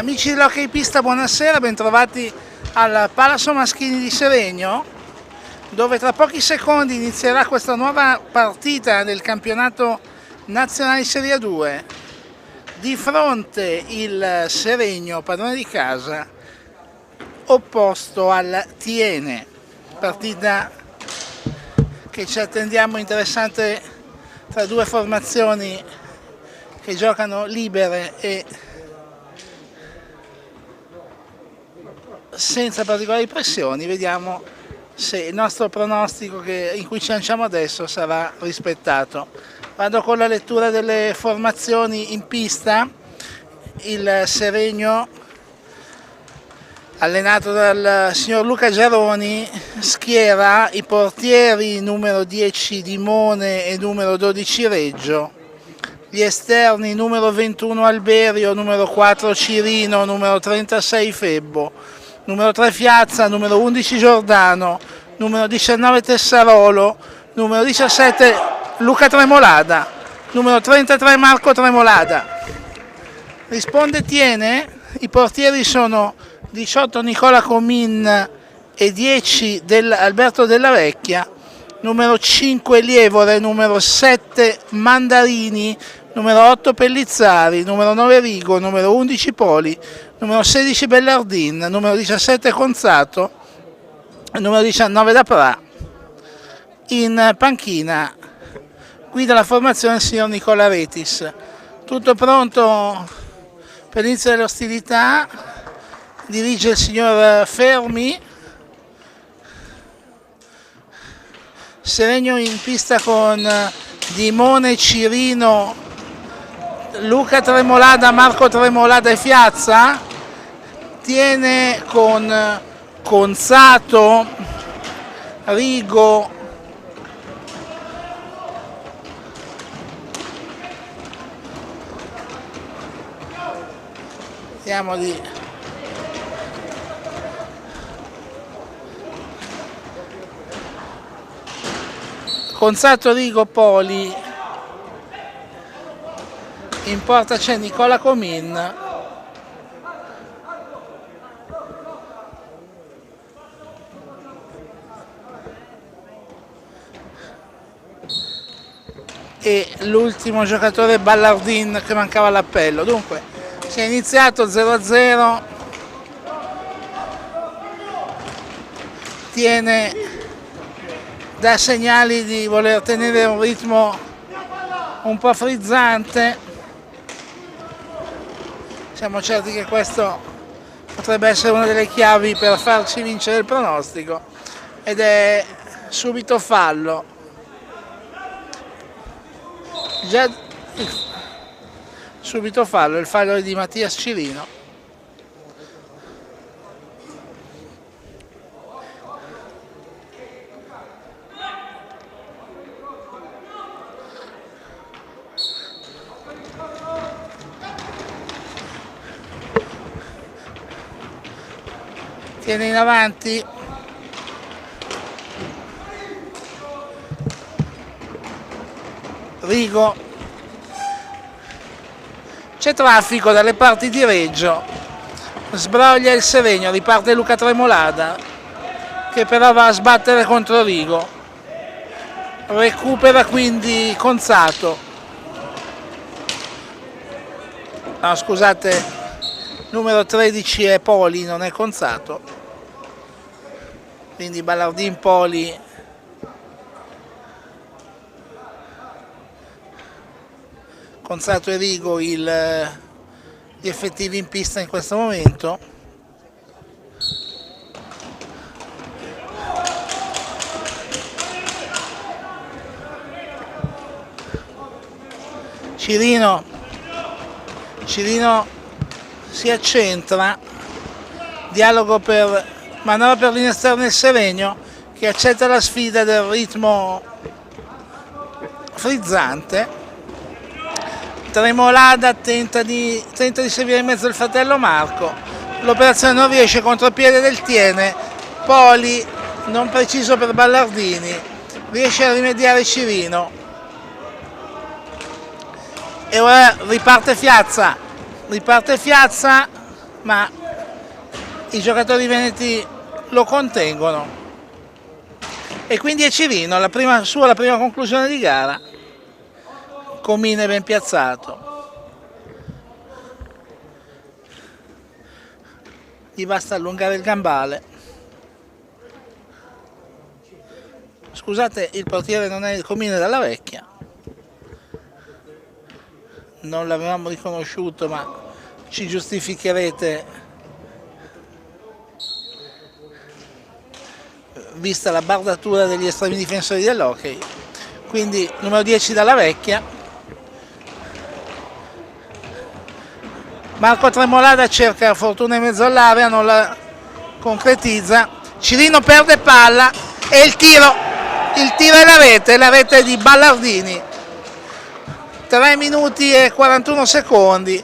Amici dell'Hockey Pista, buonasera, bentrovati al Palazzo Maschini di Seregno, dove tra pochi secondi inizierà questa nuova partita del campionato nazionale Serie 2. Di fronte il Seregno, padrone di casa, opposto al Tiene, partita che ci attendiamo interessante tra due formazioni che giocano libere e senza particolari pressioni. Vediamo se il nostro pronostico in cui ci lanciamo adesso sarà rispettato. Vado con la lettura delle formazioni in pista. Il Seregno, allenato dal signor Luca Giaroni, schiera i portieri numero 10 Dimone e numero 12 Reggio, gli esterni numero 21 Alberio, numero 4 Cirino, numero 36 Febbo, numero 3 Fiazza, numero 11 Giordano, numero 19 Tessarolo, numero 17 Luca Tremolada, numero 33 Marco Tremolada. Risponde Tiene, i portieri sono 18 Nicola Comin e 10 Alberto Della Vecchia, numero 5 Lievore, numero 7 Mandarini, numero 8 Pellizzari, numero 9 Rigo, numero 11 Poli, numero 16 Bellardin, numero 17 Conzato, numero 19 Dapra. In panchina guida la formazione il signor Nicola Retis. Tutto pronto per l'inizio delle ostilità, dirige il signor Fermi. Seregno in pista con Dimone, Cirino, Luca Tremolada, Marco Tremolada e Fiazza. Tiene con Conzato, Rigo, vediamo di Conzato, Rigo, Poli. In porta c'è Nicola Comin. E l'ultimo giocatore Ballardin, che mancava l'appello. Dunque si è iniziato 0-0. Tiene dà segnali di voler tenere un ritmo un po' frizzante. Siamo certi che questo potrebbe essere una delle chiavi per farci vincere il pronostico, ed è subito fallo. Subito fallo, il fallo è di Mattias Cirino. Tiene in avanti Rigo, c'è traffico dalle parti di Reggio, sbroglia il Seregno, riparte Luca Tremolada che però va a sbattere contro Rigo, recupera quindi Conzato, no scusate, numero 13 è Poli, non è Conzato, quindi Ballardin, Poli, Conzato e Rigo gli effettivi in pista in questo momento. Cirino si accentra, dialogo per manovra per linea esterna del Seregno, che accetta la sfida del ritmo frizzante. Tremolada tenta di servire in mezzo il fratello Marco, l'operazione non riesce, contropiede del Tiene, Poli non preciso per Ballardini, riesce a rimediare Cirino e ora riparte Fiazza ma i giocatori veneti lo contengono e quindi è Cirino la prima conclusione di gara. Comine ben piazzato, gli basta allungare il gambale. Scusate, il portiere non è il Comine dalla Vecchia, non l'avevamo riconosciuto, ma ci giustificherete vista la bardatura degli estremi difensori dell'hockey. Quindi numero 10 dalla Vecchia. Marco Tremolada cerca fortuna in mezzo all'area, non la concretizza. Cirino perde palla e il tiro è la rete di Ballardini. 3 minuti e 41 secondi.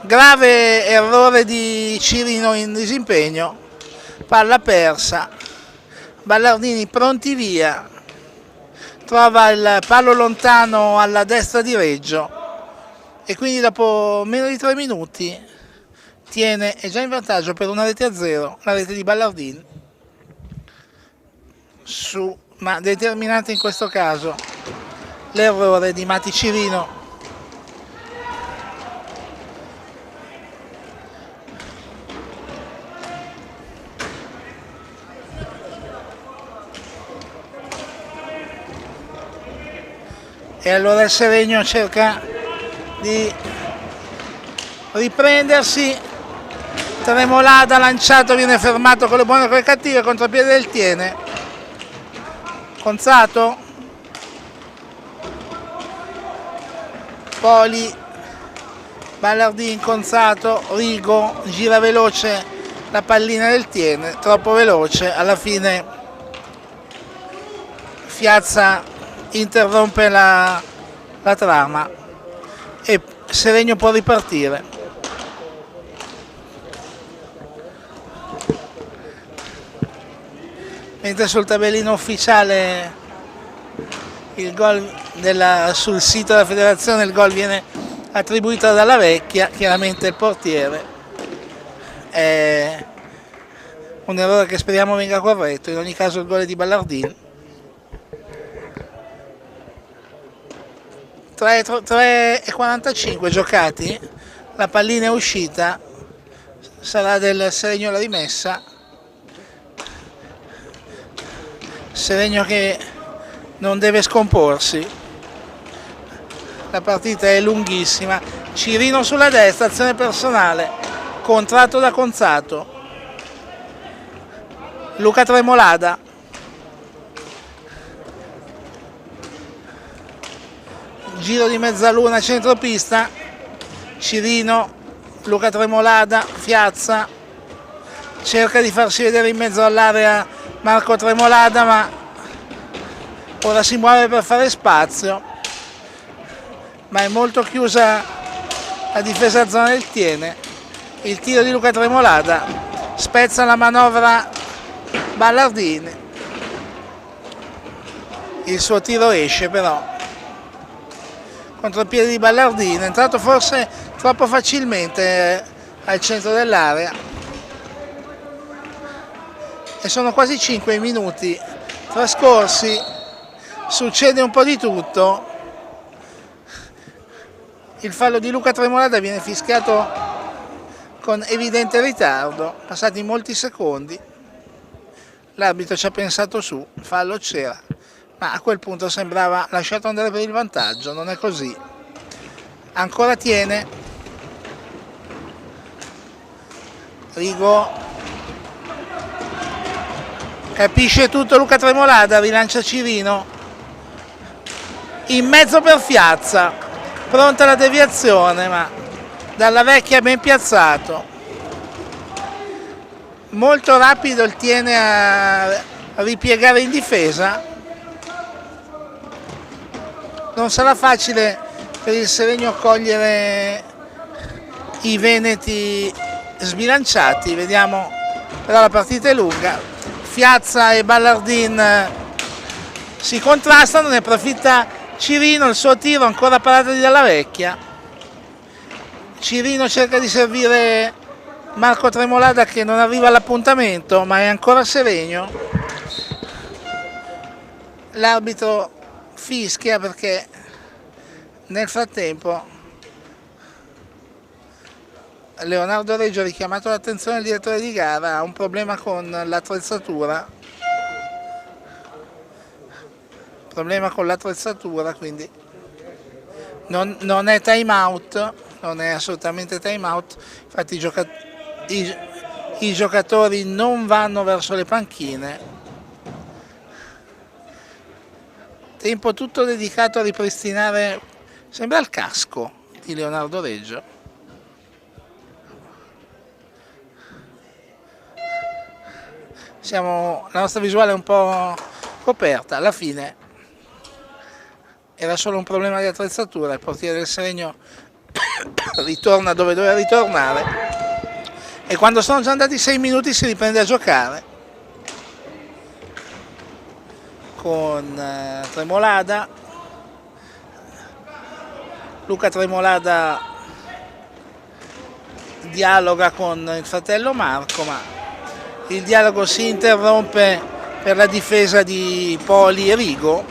Grave errore di Cirino in disimpegno. Palla persa. Ballardini pronti via. Trova il palo lontano alla destra di Reggio. E quindi dopo meno di 3 minuti è già in vantaggio per 1-0 la rete di Ballardini, ma determinante in questo caso l'errore di Mati Cirino. E allora il Seregno cerca di riprendersi. Tremolada lanciato, viene fermato con le buone e con le cattive, contropiede del Tiene. Conzato, Poli, Ballardini, Conzato, Rigo, gira veloce la pallina del Tiene, troppo veloce, alla fine Fiazza interrompe la trama e Seregno può ripartire. Mentre sul tabellino ufficiale il gol sul sito della federazione il gol viene attribuito dalla Vecchia, chiaramente il portiere. È un errore che speriamo venga corretto, in ogni caso il gol è di Ballardini. 3:45 giocati, la pallina è uscita, sarà del Seregno la rimessa. Seregno che non deve scomporsi, la partita è lunghissima. Cirino sulla destra, azione personale, contratto da Conzato. Luca Tremolada, giro di mezzaluna, centropista. Cirino, Luca Tremolada, Fiazza, cerca di farsi vedere in mezzo all'area Marco Tremolada, ma ora si muove per fare spazio, ma è molto chiusa la difesa zona del Tiene. Il tiro di Luca Tremolada spezza la manovra Ballardini, il suo tiro esce però. Contropiede di Ballardini, è entrato forse troppo facilmente al centro dell'area. E sono quasi 5 minuti trascorsi, succede un po' di tutto. Il fallo di Luca Tremolada viene fischiato con evidente ritardo, passati molti secondi. L'arbitro ci ha pensato su, il fallo c'era, ma a quel punto sembrava lasciato andare per il vantaggio, non è così. Ancora Tiene, Rigo, capisce tutto Luca Tremolada, rilancia Cirino, in mezzo per Fiazza, pronta la deviazione, ma dalla Vecchia ben piazzato. Molto rapido il Tiene a ripiegare in difesa. Non sarà facile per il Seregno cogliere i veneti sbilanciati, vediamo, però la partita è lunga. Fiazza e Ballardin si contrastano, ne approfitta Cirino, il suo tiro ancora parata di Dalla Vecchia. Cirino cerca di servire Marco Tremolada che non arriva all'appuntamento ma è ancora Seregno. L'arbitro fischia perché nel frattempo Leonardo Reggio ha richiamato l'attenzione del direttore di gara, ha un problema con l'attrezzatura, quindi non è time out, non è assolutamente time out, infatti i giocatori non vanno verso le panchine, tempo tutto dedicato a ripristinare, sembra il casco di Leonardo Reggio. La nostra visuale è un po' coperta, alla fine era solo un problema di attrezzatura, il portiere del Seregno ritorna dove doveva ritornare e quando sono già andati 6 minuti si riprende a giocare con Tremolada. Luca Tremolada dialoga con il fratello Marco, ma il dialogo si interrompe per la difesa di Poli e Rigo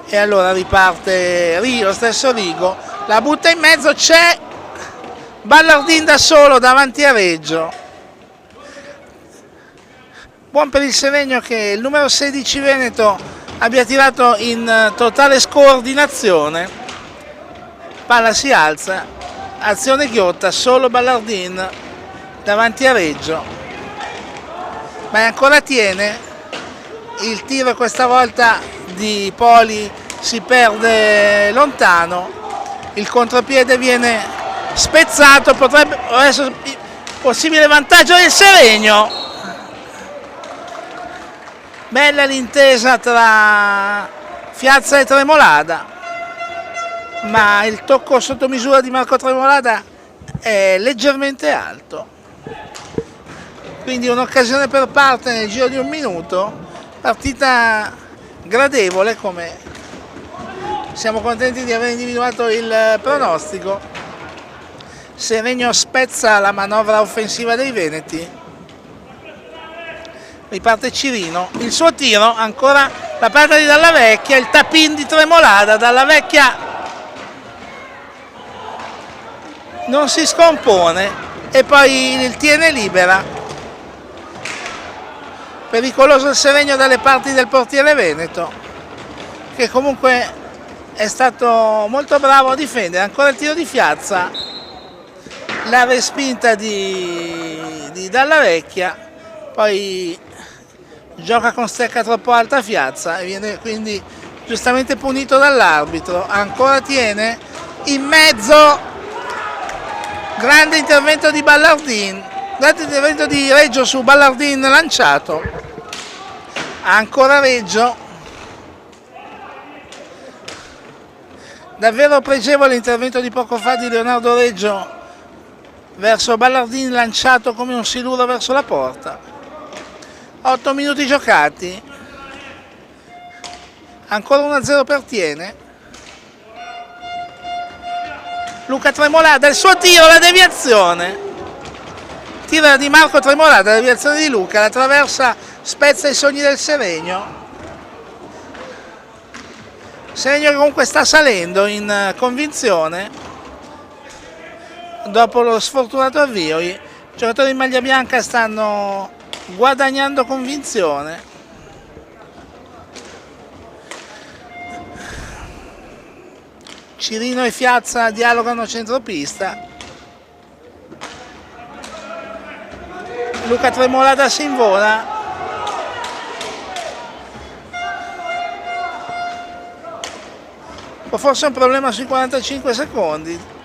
e allora riparte lo stesso Rigo, la butta in mezzo, c'è Ballardin da solo davanti a Reggio. Buon per il Seregno che il numero 16 Veneto abbia tirato in totale scordinazione, palla si alza, azione ghiotta, solo Ballardin davanti a Reggio. Ma ancora tiene, il tiro questa volta di Poli si perde lontano, il contropiede viene spezzato, potrebbe essere possibile vantaggio del Seregno. Bella l'intesa tra Fiazza e Tremolada, ma il tocco sotto misura di Marco Tremolada è leggermente alto. Quindi un'occasione per parte nel giro di un minuto, partita gradevole, come siamo contenti di aver individuato il pronostico. Seregno spezza la manovra offensiva dei veneti, riparte Cirino, il suo tiro, ancora la parte di Dalla Vecchia, il tap-in di Tremolada, Dalla Vecchia non si scompone e poi il tiene libera. Pericoloso il Seregno dalle parti del portiere Veneto, che comunque è stato molto bravo a difendere. Ancora il tiro di Fiazza, la respinta di Dalla Vecchia, poi gioca con stecca troppo alta Fiazza e viene quindi giustamente punito dall'arbitro. Ancora tiene in mezzo, grande intervento di Ballardin, grande intervento di Reggio su Ballardin lanciato. Ancora Reggio, davvero pregevole l'intervento di poco fa di Leonardo Reggio verso Ballardin lanciato come un siluro verso la porta. 8 minuti giocati, ancora 1-0 per Tiene. Luca Tremolada, il suo tiro, la deviazione, tiro di Marco Tremolada, la deviazione di Luca, la traversa spezza i sogni del Seregno. Seregno che comunque sta salendo in convinzione dopo lo sfortunato avvio. I giocatori in maglia bianca stanno guadagnando convinzione. Cirino e Fiazza dialogano a centropista. Luca Tremolada si invola. O forse un problema sui 45 secondi.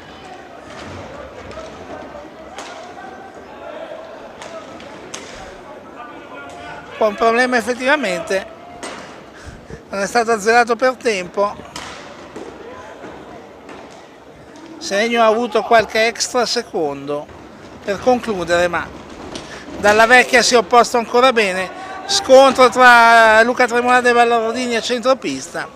Poi un problema effettivamente, non è stato azzerato per tempo. Seregno ha avuto qualche extra secondo per concludere, ma Dalla Vecchia si è opposto ancora bene. Scontro tra Luca Tremolada e Ballardini a centropista.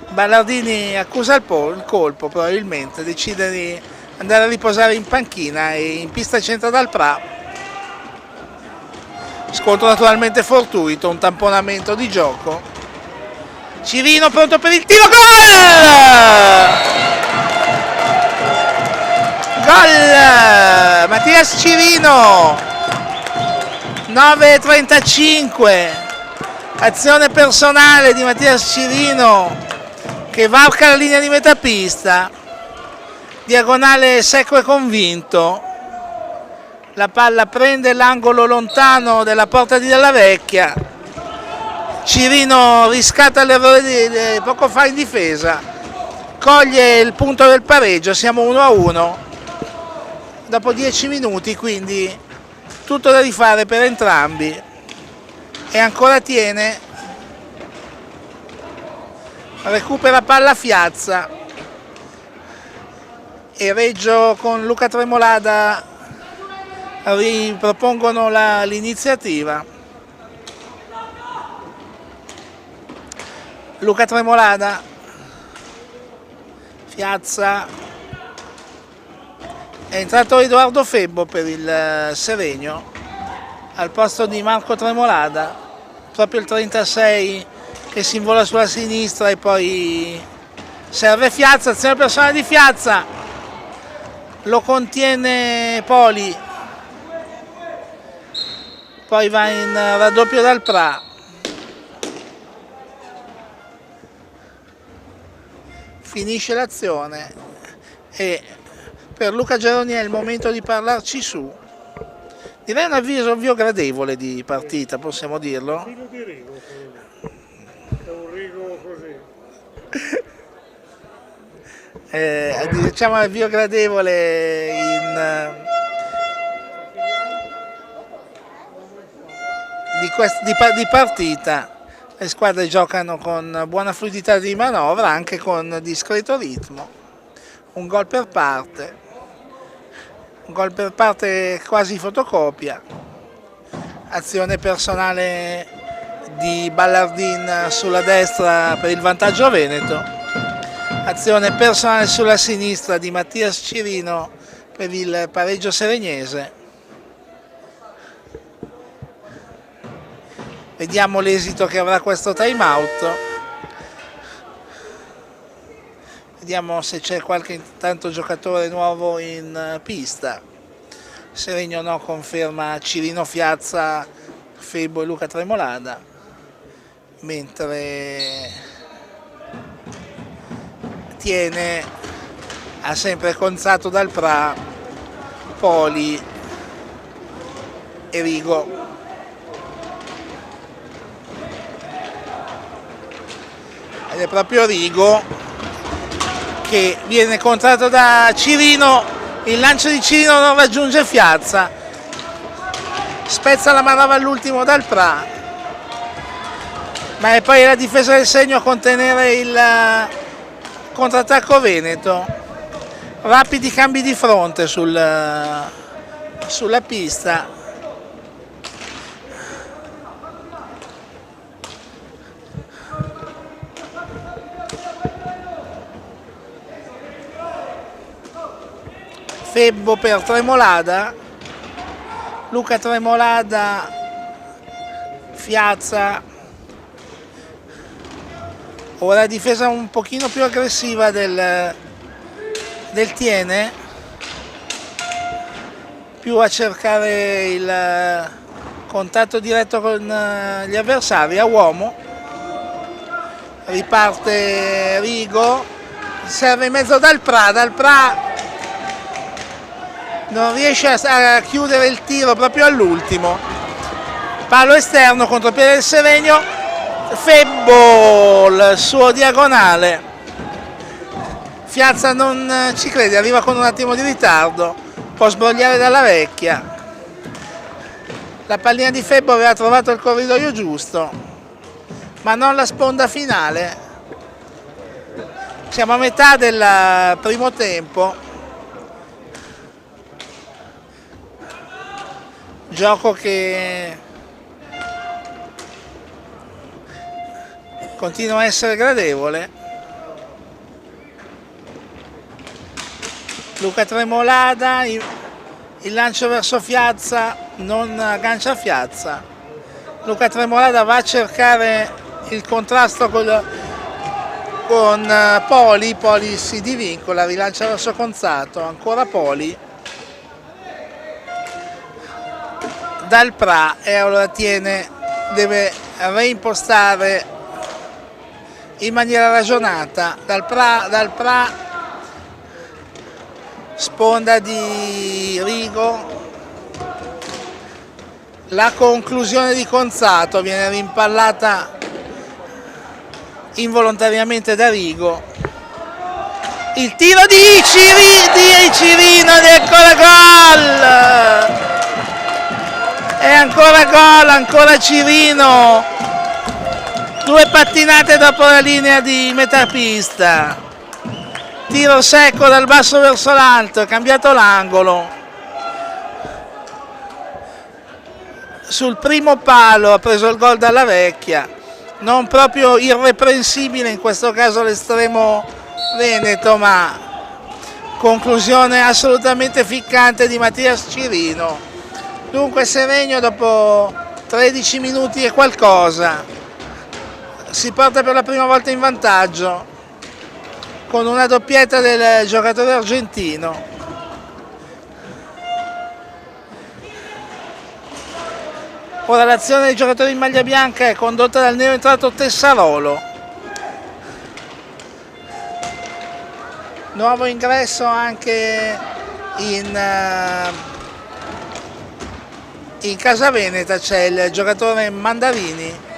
Ballardini accusa il colpo, probabilmente decide di andare a riposare in panchina e in pista centro dal Pra. Scontro naturalmente fortuito, un tamponamento di gioco. Cirino pronto per il tiro, gol! Mattias Cirino, 9:35, azione personale di Mattias Cirino che varca la linea di metapista, diagonale secco e convinto, la palla prende l'angolo lontano della porta di Della Vecchia, Cirino riscatta l'errore di poco fa in difesa, coglie il punto del pareggio, siamo 1-1 dopo 10 minuti, quindi tutto da rifare per entrambi, e ancora tiene, recupera palla Fiazza e Reggio con Luca Tremolada ripropongono l'iniziativa. Luca Tremolada, Fiazza, è entrato Edoardo Febbo per il Seregno al posto di Marco Tremolada, proprio il 36 che si invola sulla sinistra, e poi serve Fiazza, azione personale di Fiazza, lo contiene Poli, poi va in raddoppio dal Pra. Finisce l'azione e per Luca Geroni è il momento di parlarci su. Direi un avvio gradevole di partita, possiamo dirlo? Filo di rigo, è un rigo così. Diciamo avvio gradevole di partita. Le squadre giocano con buona fluidità di manovra, anche con discreto ritmo. Un gol per parte quasi fotocopia. Azione personale di Ballardin sulla destra per il vantaggio veneto. Azione personale sulla sinistra di Mattias Cirino per il pareggio seregnese. Vediamo l'esito che avrà questo time out. Vediamo se c'è qualche intanto giocatore nuovo in pista. Seregno no, conferma Cirino, Fiazza, Febbo e Luca Tremolada, mentre tiene, ha sempre conzato dal Pra, Poli e Rigo. Ed è proprio Rigo che viene contratto da Cirino, il lancio di Cirino non raggiunge Fiazza, spezza la manovra all'ultimo dal Pra, ma è poi la difesa del Segno a contenere il contrattacco veneto. Rapidi cambi di fronte sulla pista. Febbo per Tremolada, Luca Tremolada, Fiazza, ora difesa un pochino più aggressiva del Tiene, più a cercare il contatto diretto con gli avversari, a uomo, riparte Rigo, serve in mezzo dal Pra non riesce a chiudere il tiro proprio all'ultimo, palo esterno, contropiede del Seregno, Febbo il suo diagonale, Fiazza non ci crede, arriva con un attimo di ritardo, può sbrogliare Dalla Vecchia, la pallina di Febbo aveva trovato il corridoio giusto ma non la sponda finale. Siamo a metà del primo tempo, gioco che continua a essere gradevole. Luca Tremolada, il lancio verso Fiazza non aggancia Fiazza. Luca Tremolada va a cercare il contrasto con Poli, Poli si divincola, rilancia verso Conzato, ancora Poli. Dal Pra e allora deve reimpostare in maniera ragionata. Dal Pra sponda di Rigo, la conclusione di Conzato viene rimpallata involontariamente da Rigo, il tiro di Cirino ed ancora gol, e ancora gol, ancora Cirino, 2 pattinate dopo la linea di metà pista, tiro secco dal basso verso l'alto, è cambiato l'angolo. Sul primo palo ha preso il gol dalla Vecchia, non proprio irreprensibile in questo caso l'estremo veneto, ma conclusione assolutamente ficcante di Mattias Cirino. Dunque Seregno dopo 13 minuti e qualcosa si porta per la prima volta in vantaggio con una doppietta del giocatore argentino. Ora l'azione dei giocatori in maglia bianca è condotta dal neoentrato Tessarolo. Nuovo ingresso anche in Casa Veneta, c'è il giocatore Mandarini.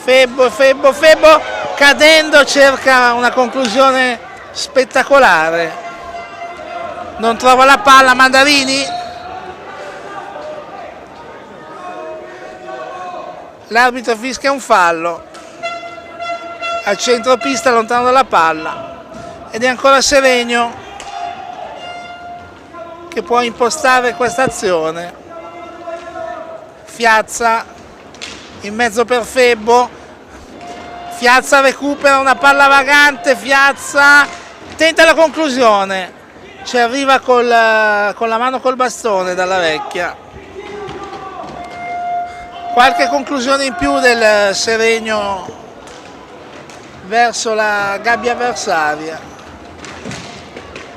Febbo cadendo cerca una conclusione spettacolare. Non trova la palla Mandarini, l'arbitro fischia un fallo al centropista lontano dalla palla ed è ancora Seregno che può impostare questa azione. Fiazza in mezzo per Febbo, Fiazza recupera una palla vagante, Fiazza tenta la conclusione. Ci arriva con la mano col bastone dalla Vecchia. Qualche conclusione in più del Seregno verso la gabbia avversaria.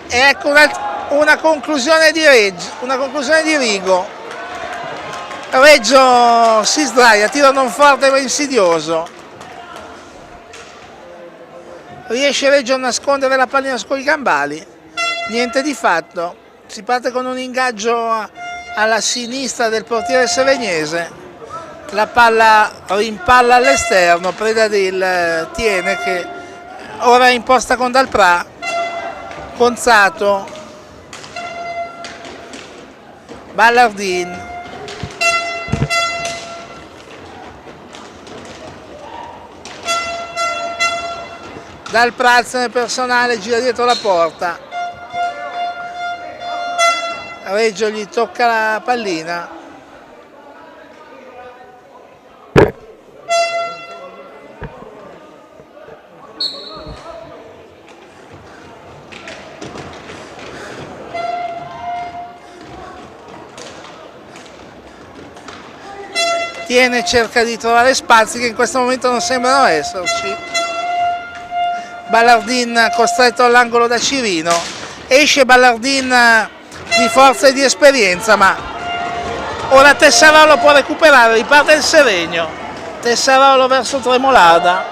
E ecco una conclusione di Rigo. Reggio si sdraia, tiro non forte ma insidioso. Riesce Reggio a nascondere la pallina con i gambali. Niente di fatto, si parte con un ingaggio alla sinistra del portiere seregnese, la palla rimpalla all'esterno, preda del Tiene che ora è imposta con Dal Pra, Conzato, Ballardin, Dal Pra azione personale, gira dietro la porta. Reggio gli tocca la pallina. Tiene, cerca di trovare spazi che in questo momento non sembrano esserci. Ballardin costretto all'angolo da Cirino. Esce Ballardin di forza e di esperienza, ma ora Tessarolo può recuperare, riparte il Seregno. Tessarolo verso Tremolada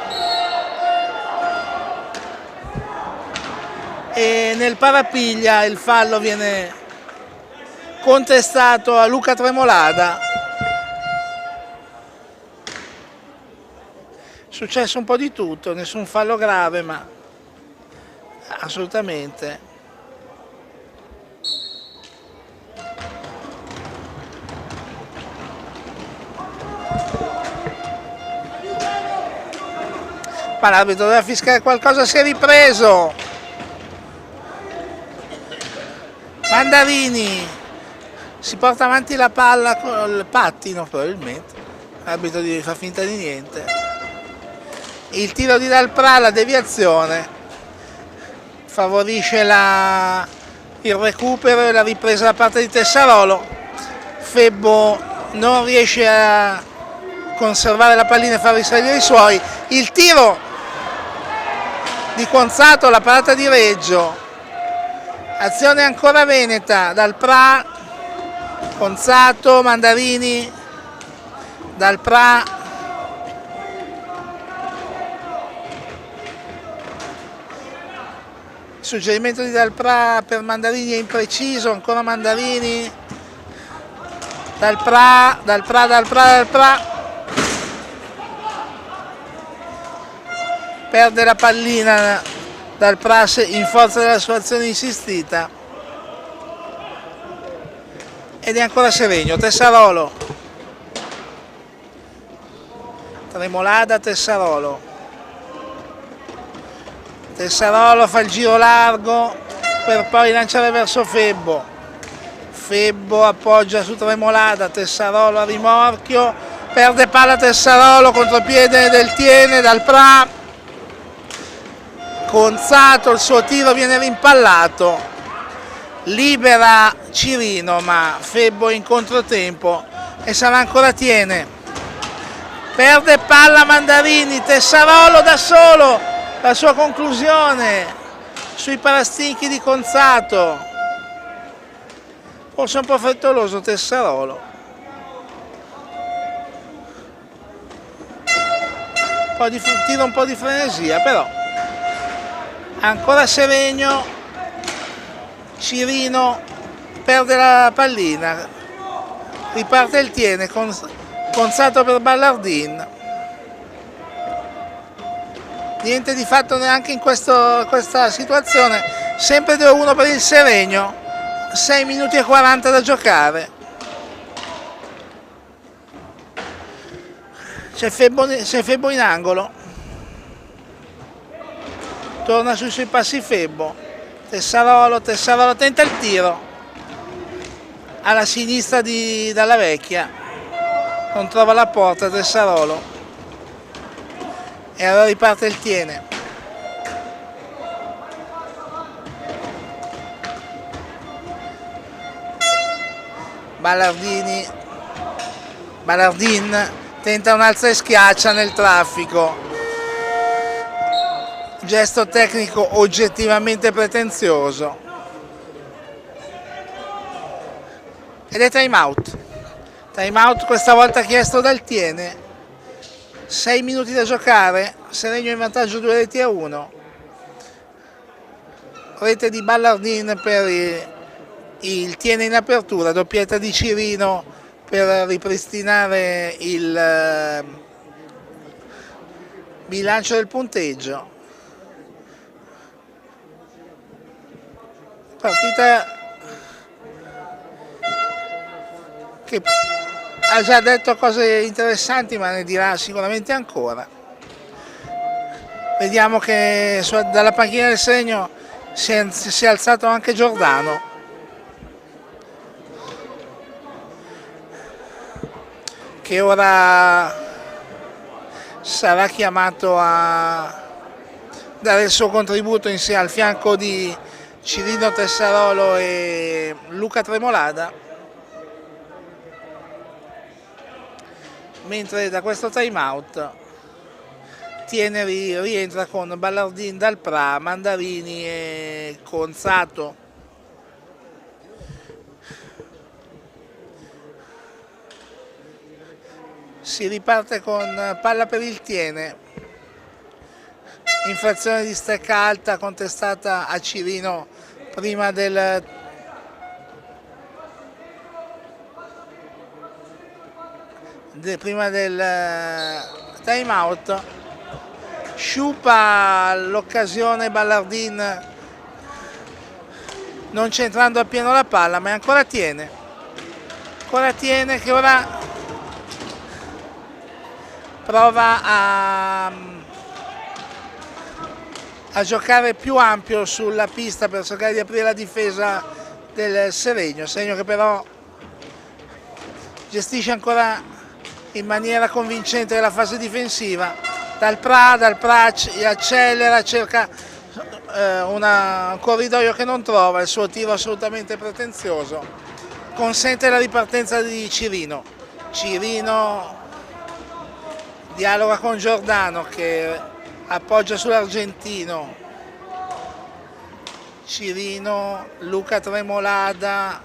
e nel parapiglia il fallo viene contestato a Luca Tremolada. È successo un po' di tutto, nessun fallo grave, ma assolutamente. Ma l'arbitro doveva fischiare qualcosa, si è ripreso. Mandarini si porta avanti la palla col pattino probabilmente. L'arbitro fa finta di niente. il tiro di Dalprà, la deviazione, favorisce il recupero e la ripresa da parte di Tessarolo. Febbo non riesce a conservare la pallina e far risalire i suoi. Il tiro di Conzato, la parata di Reggio, azione ancora veneta, Dalprà, Conzato, Mandarini, Dalprà, il suggerimento di Dalprà per Mandarini è impreciso, ancora Mandarini, Dalprà, perde la pallina Dalprà in forza della sua azione insistita, ed è ancora Seregno. Tessarolo, Tremolada, Tessarolo fa il giro largo per poi lanciare verso Febbo. Febbo appoggia su Tremolada, Tessarolo a rimorchio, perde palla Tessarolo, contropiede del Tiene, Dalprà, Conzato, il suo tiro viene rimpallato, libera Cirino, ma Febbo in controtempo e sarà ancora Tiene. Perde palla Mandarini, Tessarolo da solo, la sua conclusione sui parastinchi di Conzato, forse un po' frettoloso Tessarolo, tira un po' di frenesia, però ancora Seregno, Cirino perde la pallina, riparte il Tiene, Conzato per Ballardin. Niente di fatto neanche in questa situazione, sempre 2-1 per il Seregno, 6 minuti e 40 da giocare. C'è Febbo in angolo, torna sui suoi passi Febbo, Tessarolo tenta il tiro alla sinistra di Dalla Vecchia, non trova la porta Tessarolo e allora riparte il Tiene. Ballardin tenta un alza e schiaccia nel traffico, gesto tecnico oggettivamente pretenzioso, ed è time out questa volta chiesto dal Tiene. 6 minuti da giocare, Seregno in vantaggio 2-1, rete di Ballardin per il Tiene in apertura, doppietta di Cirino per ripristinare il bilancio del punteggio. Partita che ha già detto cose interessanti, ma ne dirà sicuramente ancora. Vediamo che dalla panchina del Seregno si è alzato anche Giordano, che ora sarà chiamato a dare il suo contributo insieme al fianco di Cirino Tessarolo e Luca Tremolada. Mentre da questo time out Tiene rientra con Ballardin, Dalprà, Mandarini e Conzato. Si riparte con palla per il Tiene, infrazione di stecca alta contestata a Cirino prima del time out. Sciupa l'occasione Ballardin non centrando appieno la palla, ma è ancora Tiene che ora prova a giocare più ampio sulla pista per cercare di aprire la difesa del Seregno che però gestisce ancora in maniera convincente la fase difensiva. dal Pra accelera, cerca un corridoio che non trova, il suo tiro assolutamente pretenzioso consente la ripartenza di Cirino. Cirino dialoga con Giordano che appoggia sull'argentino. Cirino, Luca Tremolada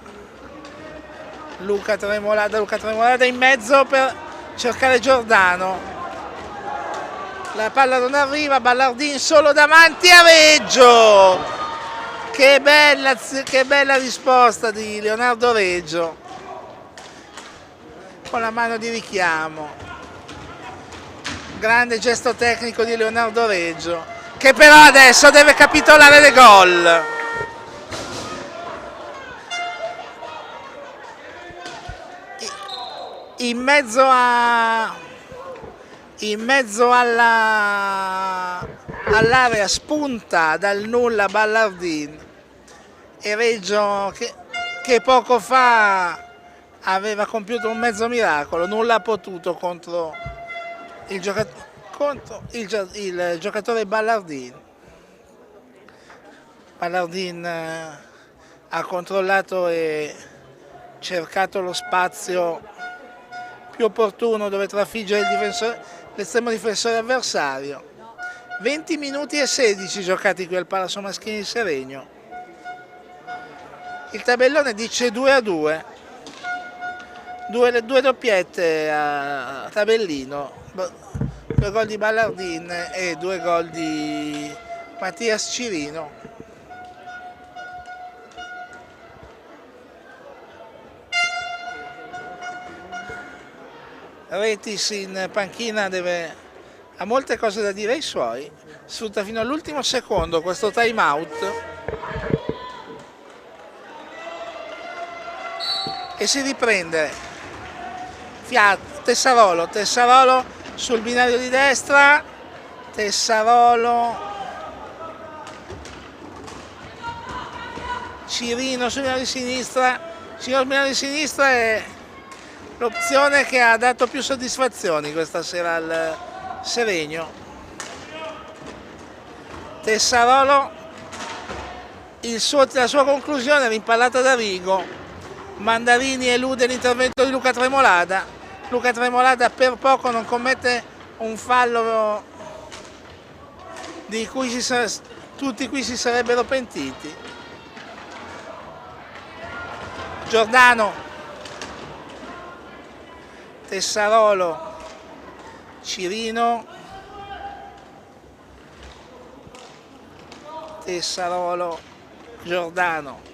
in mezzo per cercare Giordano. La palla non arriva, Ballardin solo davanti a Reggio. Che bella risposta di Leonardo Reggio con la mano di richiamo. Grande gesto tecnico di Leonardo Reggio, che però adesso deve capitolare le gol. In mezzo all'area spunta dal nulla Ballardin e Reggio che poco fa aveva compiuto un mezzo miracolo, nulla ha potuto contro il giocatore Ballardin. Ballardin ha controllato e cercato lo spazio più opportuno dove trafiggere l'estremo difensore avversario. 20 minuti e 16 giocati qui al Palazzo Maschini di Seregno. Il tabellone dice 2-2, due doppiette a tabellino, 2 gol di Ballardin e 2 gol di Mattias Cirino. Retis in panchina ha molte cose da dire ai suoi, sfrutta fino all'ultimo secondo questo time out e si riprende. Tessarolo sul binario di destra, Tessarolo, Cirino sul binario di sinistra. Cirino sul binario di sinistra è l'opzione che ha dato più soddisfazioni questa sera al Seregno. Tessarolo, la sua conclusione rimpallata da Rigo. Mandarini elude l'intervento di Luca Tremolada. Luca Tremolada per poco non commette un fallo di cui tutti qui si sarebbero pentiti. Giordano, Tessarolo, Cirino, Tessarolo, Giordano.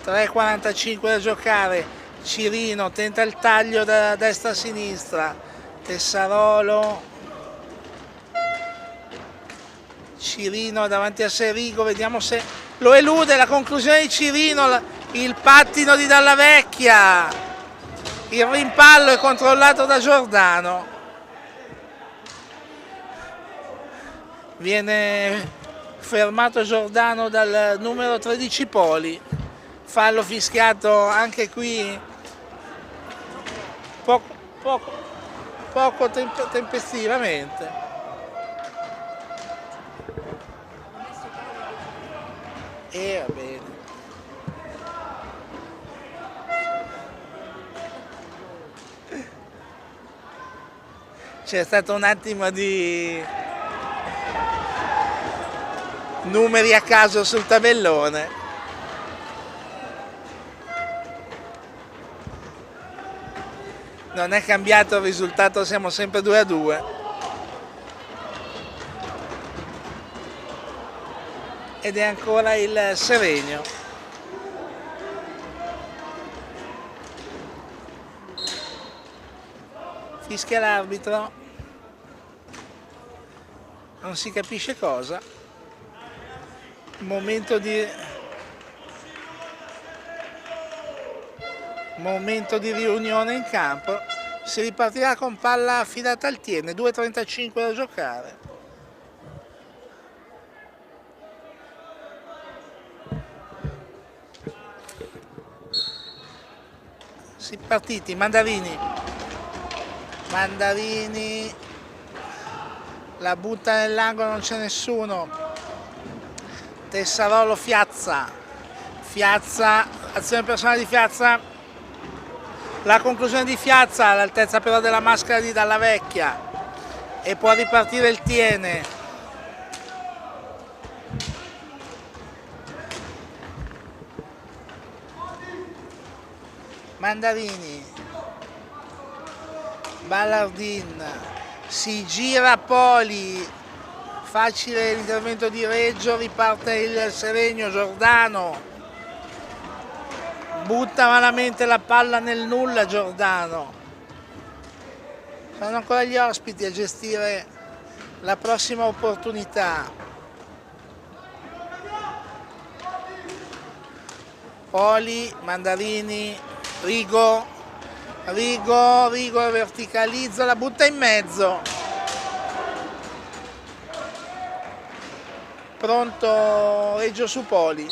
3,45 da giocare, Cirino tenta il taglio da destra a sinistra, Tessarolo, Cirino davanti a sé Rigo, vediamo se lo elude, la conclusione di Cirino, il pattino di Dalla Vecchia, il rimpallo è controllato da Giordano, viene fermato Giordano dal numero 13 Poli. Fallo fischiato anche qui poco tempestivamente. E va bene. C'è stato un attimo di numeri a caso sul tabellone. Non è cambiato il risultato, siamo sempre 2-2. Ed è ancora il Seregno. Fischia l'arbitro. Non si capisce cosa. Momento di riunione in campo, si ripartirà con palla affidata al Tiene, 2,35 da giocare. Si partiti, Mandarini la butta nell'angolo, non c'è nessuno. Tessarolo Fiazza, azione personale di Fiazza, la conclusione di Fiazza all'altezza però della maschera di Dalla Vecchia e può ripartire il Tiene. Mandarini, Ballardin, si gira Poli, facile l'intervento di Reggio, riparte il Seregno, Giordano, butta malamente la palla nel nulla Giordano. Sono ancora gli ospiti a gestire la prossima opportunità. Poli, Mandarini, Rigo verticalizza, la butta in mezzo. Pronto Reggio su Poli.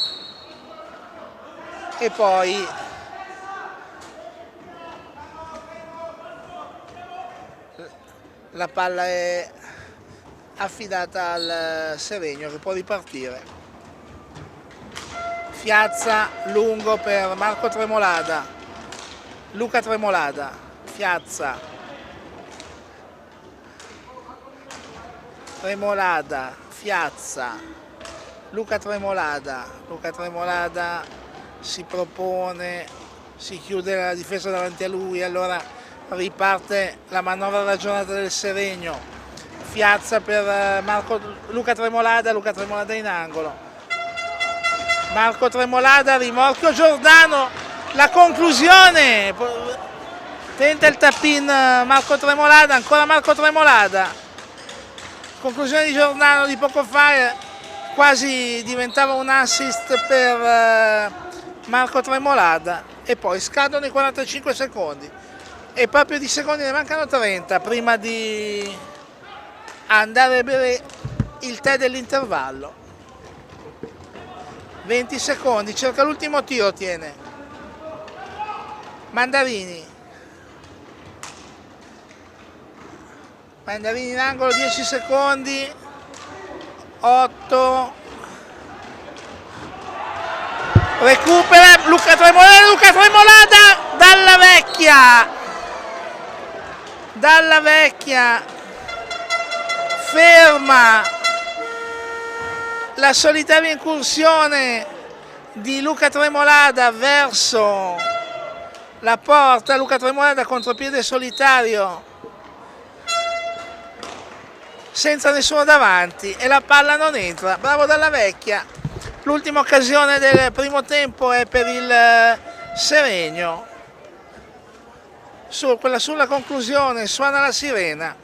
E poi la palla è affidata al Seregno che può ripartire. Fiazza lungo per Marco Tremolada, Luca Tremolada, Fiazza, Tremolada, Fiazza, Luca Tremolada si propone, si chiude la difesa davanti a lui, allora riparte la manovra ragionata del Seregno. Fiazza per Luca Tremolada in angolo. Marco Tremolada, rimorchio Giordano, la conclusione, tenta il tap-in Marco Tremolada, ancora Marco Tremolada, conclusione di Giordano di poco fa, quasi diventava un assist per Marco Tremolada e poi scadono i 45 secondi e proprio di secondi ne mancano 30 prima di andare a bere il tè dell'intervallo. 20 secondi, cerca l'ultimo tiro, tiene. Mandarini in angolo, 10 secondi, 8, recupera Luca Tremolada, Dalla Vecchia, ferma la solitaria incursione di Luca Tremolada verso la porta, Luca Tremolada contropiede solitario senza nessuno davanti e la palla non entra, bravo Dalla Vecchia. L'ultima occasione del primo tempo è per il Seregno, quella sulla conclusione suona la sirena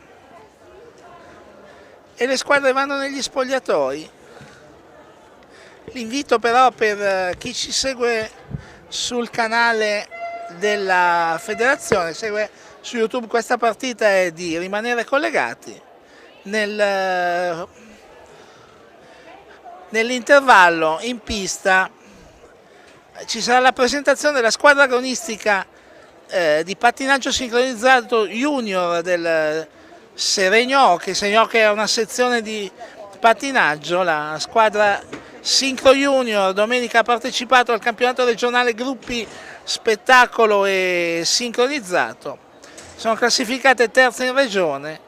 e le squadre vanno negli spogliatoi. L'invito però per chi ci segue sul canale della federazione, segue su YouTube questa partita, è di rimanere collegati. Nell'intervallo in pista ci sarà la presentazione della squadra agonistica di pattinaggio sincronizzato junior del Seregno, che è una sezione di pattinaggio, la squadra Sincro Junior domenica ha partecipato al campionato regionale gruppi spettacolo e sincronizzato, sono classificate terze in regione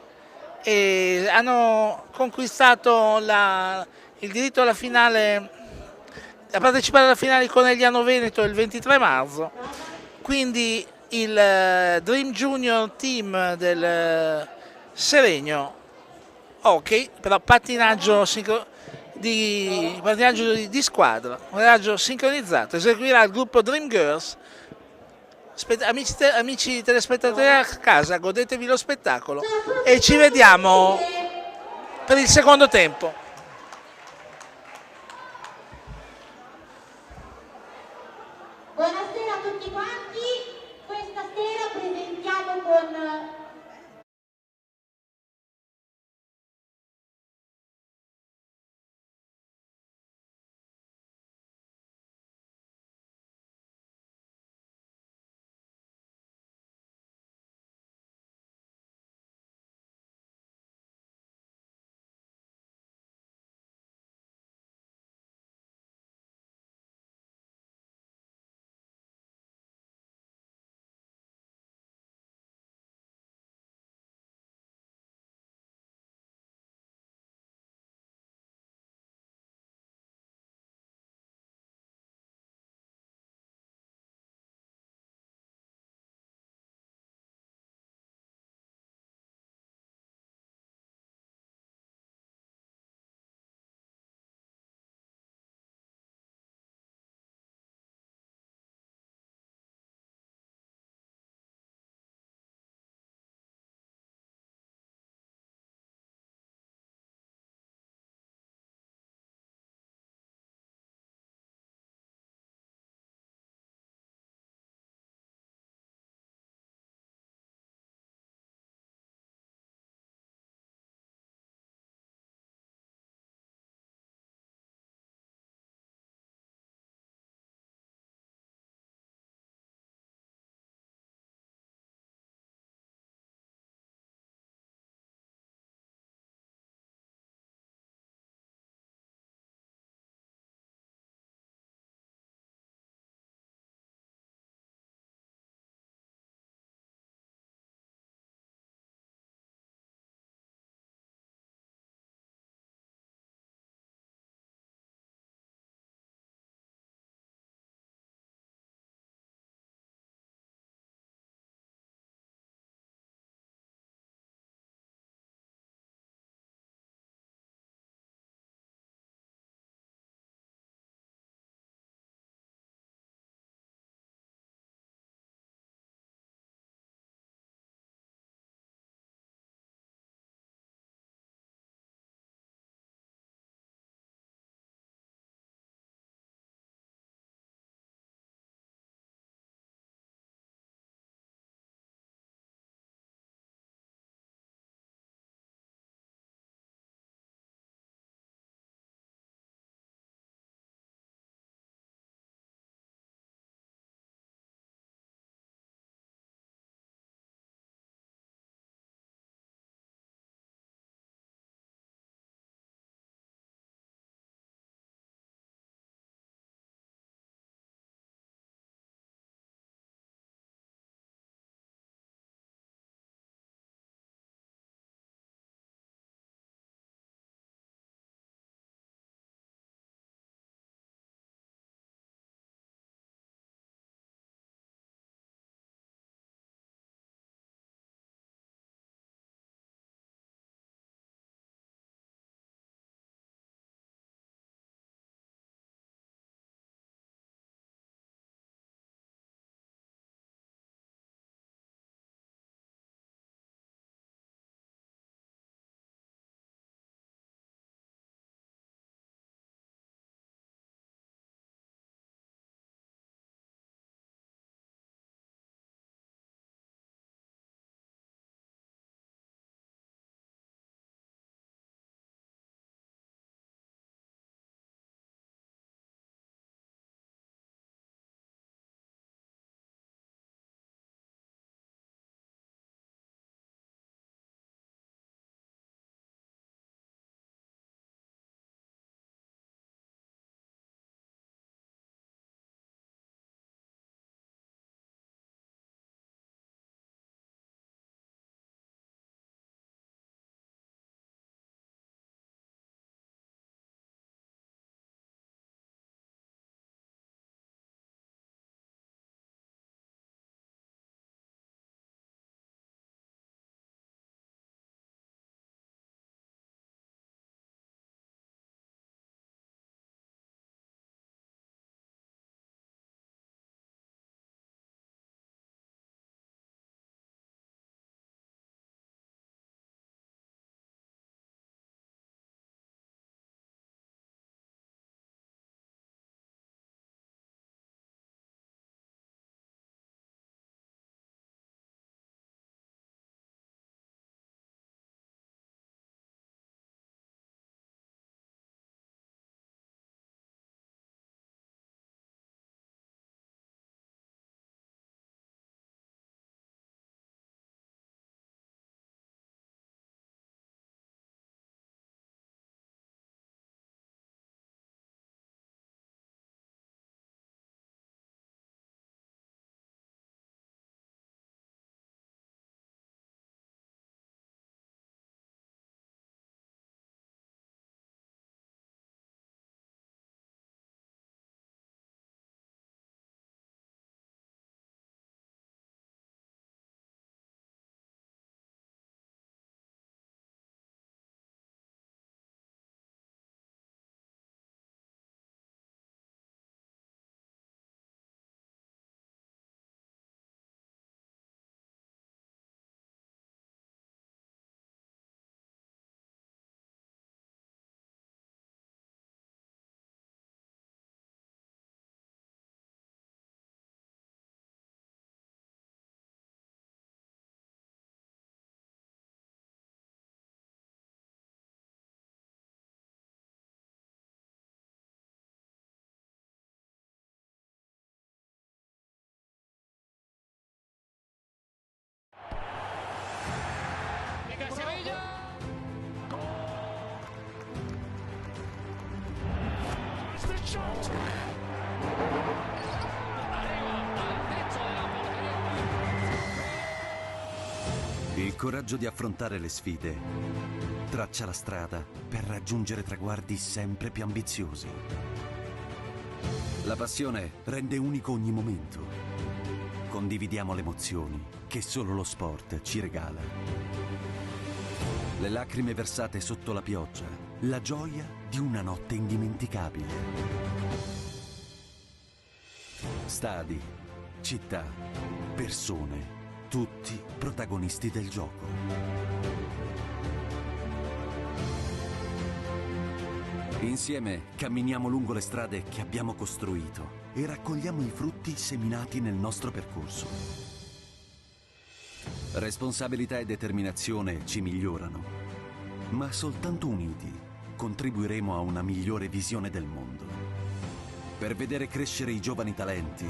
e hanno conquistato il diritto alla finale, a partecipare alla finale di Conegliano Veneto il 23 marzo, quindi il Dream Junior Team del Seregno, ok, però pattinaggio di squadra, pattinaggio sincronizzato, eseguirà il gruppo Dream Girls. Amici telespettatori a casa, godetevi lo spettacolo e ci vediamo per il secondo tempo. Buonasera a tutti quanti, questa sera presentiamo con Mica Sevilla. The shot. Arriva al tetto della porteria. Il coraggio di affrontare le sfide traccia la strada per raggiungere traguardi sempre più ambiziosi. La passione rende unico ogni momento. Condividiamo le emozioni che solo lo sport ci regala. Le lacrime versate sotto la pioggia, la gioia di una notte indimenticabile. Stadi, città, persone, tutti protagonisti del gioco. Insieme camminiamo lungo le strade che abbiamo costruito e raccogliamo i frutti seminati nel nostro percorso. Responsabilità e determinazione ci migliorano, ma soltanto uniti contribuiremo a una migliore visione del mondo. Per vedere crescere i giovani talenti,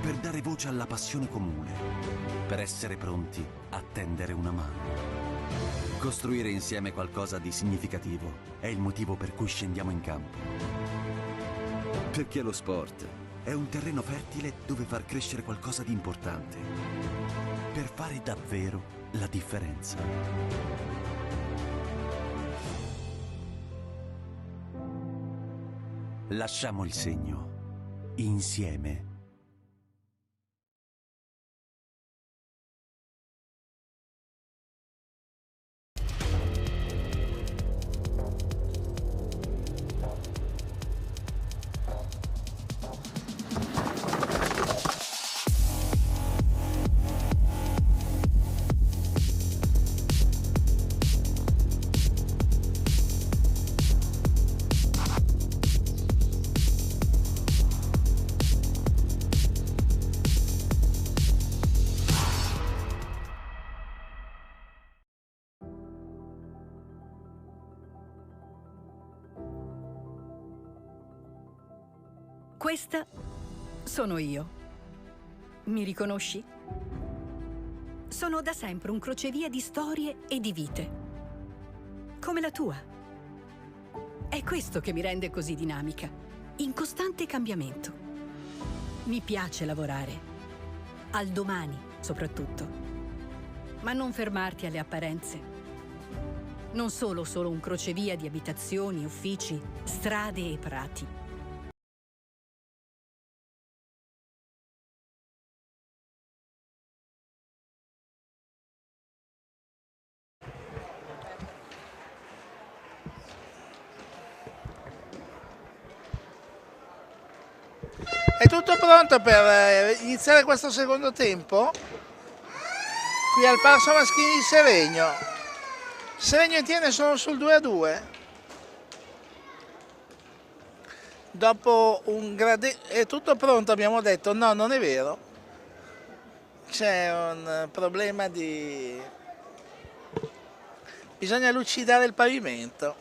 per dare voce alla passione comune, per essere pronti a tendere una mano. Costruire insieme qualcosa di significativo è il motivo per cui scendiamo in campo. Perché lo sport è un terreno fertile dove far crescere qualcosa di importante, per fare davvero la differenza. Lasciamo il segno, insieme. Questa sono io. Mi riconosci? Sono da sempre un crocevia di storie e di vite. Come la tua. È questo che mi rende così dinamica, in costante cambiamento. Mi piace lavorare. Al domani, soprattutto. Ma non fermarti alle apparenze. Non solo un crocevia di abitazioni, uffici, strade e prati. È tutto pronto per iniziare questo secondo tempo qui al Palazzo Maschini di Seregno. Seregno e Tiene sono sul 2-2. Dopo un è tutto pronto, abbiamo detto. No, non è vero. C'è un problema di... Bisogna lucidare il pavimento.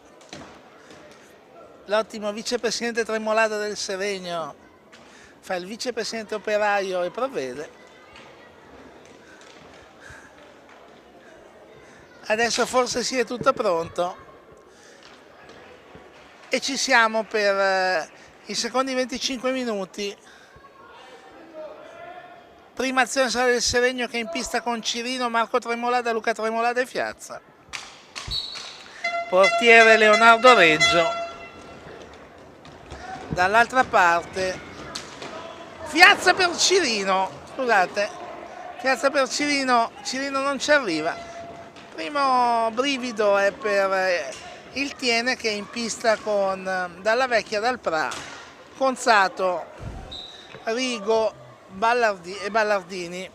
L'ottimo vicepresidente Tremolada del Seregno fa il vicepresidente operaio e provvede. Adesso forse sì, è tutto pronto e ci siamo per i secondi 25 minuti. Prima azione sarà del Seregno che è in pista con Cirino, Marco Tremolada, Luca Tremolada e Fiazza. Portiere Leonardo Reggio. Dall'altra parte Piazza per Cirino, scusate, Piazza per Cirino, Cirino non ci arriva. Primo brivido è per il Tiene che è in pista con Dalla Vecchia, Dal Pra, Conzato, Rigo e Ballardini.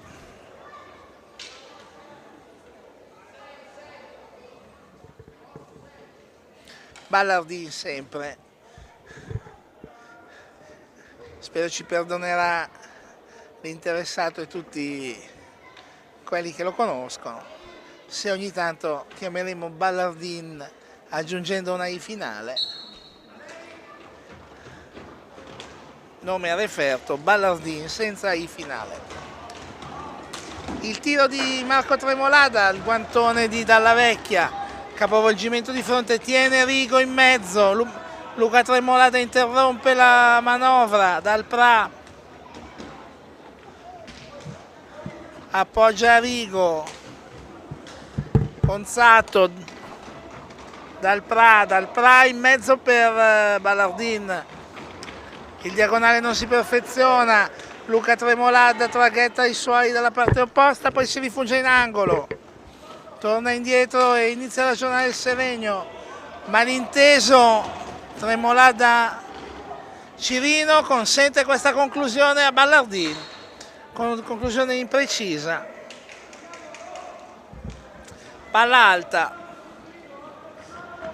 Ballardini sempre. Spero ci perdonerà l'interessato e tutti quelli che lo conoscono se ogni tanto chiameremo Ballardin aggiungendo una I finale. Nome a referto, Ballardin senza I finale. Il tiro di Marco Tremolada, il guantone di Dalla Vecchia, capovolgimento di fronte, tiene Rigo in mezzo, Luca Tremolada interrompe la manovra, Dal Pra appoggia Rigo, Conzato, Dal Pra in mezzo per Ballardin, il diagonale non si perfeziona, Luca Tremolada traghetta i suoi dalla parte opposta, poi si rifugia in angolo, torna indietro e inizia a ragionare il Seregno, malinteso, Tremolada Cirino consente questa conclusione a Ballardin, con conclusione imprecisa, palla alta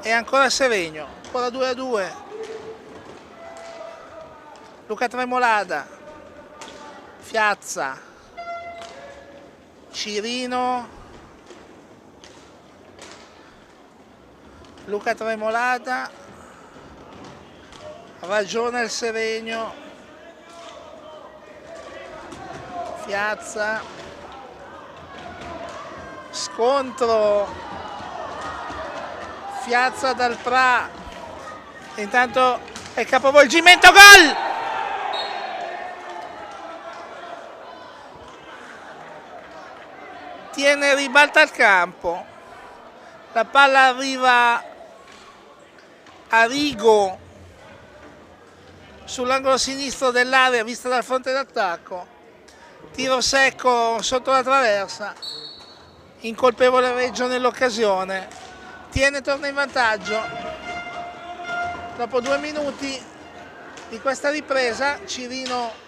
e ancora Seregno, ancora 2-2, Luca Tremolada, Fiazza, Cirino, Luca Tremolada, ragiona il Seregno, Fiazza, scontro, Fiazza Dal Pra, intanto è capovolgimento, gol! Tiene, ribalta il campo, la palla arriva a Rigo sull'angolo sinistro dell'area vista dal fronte d'attacco, tiro secco sotto la traversa, incolpevole Reggio nell'occasione, tiene, torna in vantaggio dopo 2 minuti di questa ripresa. Cirino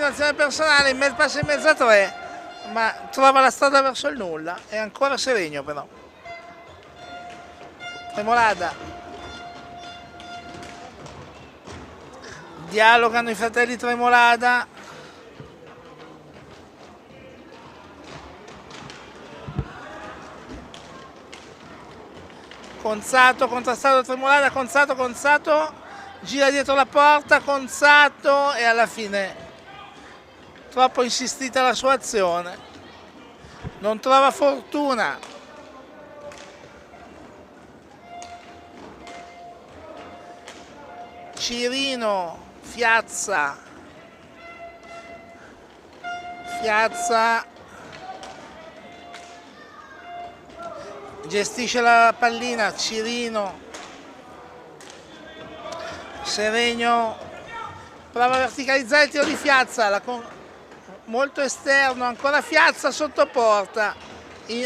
azione personale, passa in mezzo a 3, ma trova la strada verso il nulla, è ancora Seregno però. Tremolada, dialogano i fratelli Tremolada, Conzato, contrastato Tremolada, Conzato, gira dietro la porta, Conzato, e alla fine troppo insistita la sua azione, non trova fortuna. Cirino, Fiazza, gestisce la pallina, Cirino, Seregno prova a verticalizzare il tiro di Fiazza, molto esterno, ancora Fiazza sotto porta,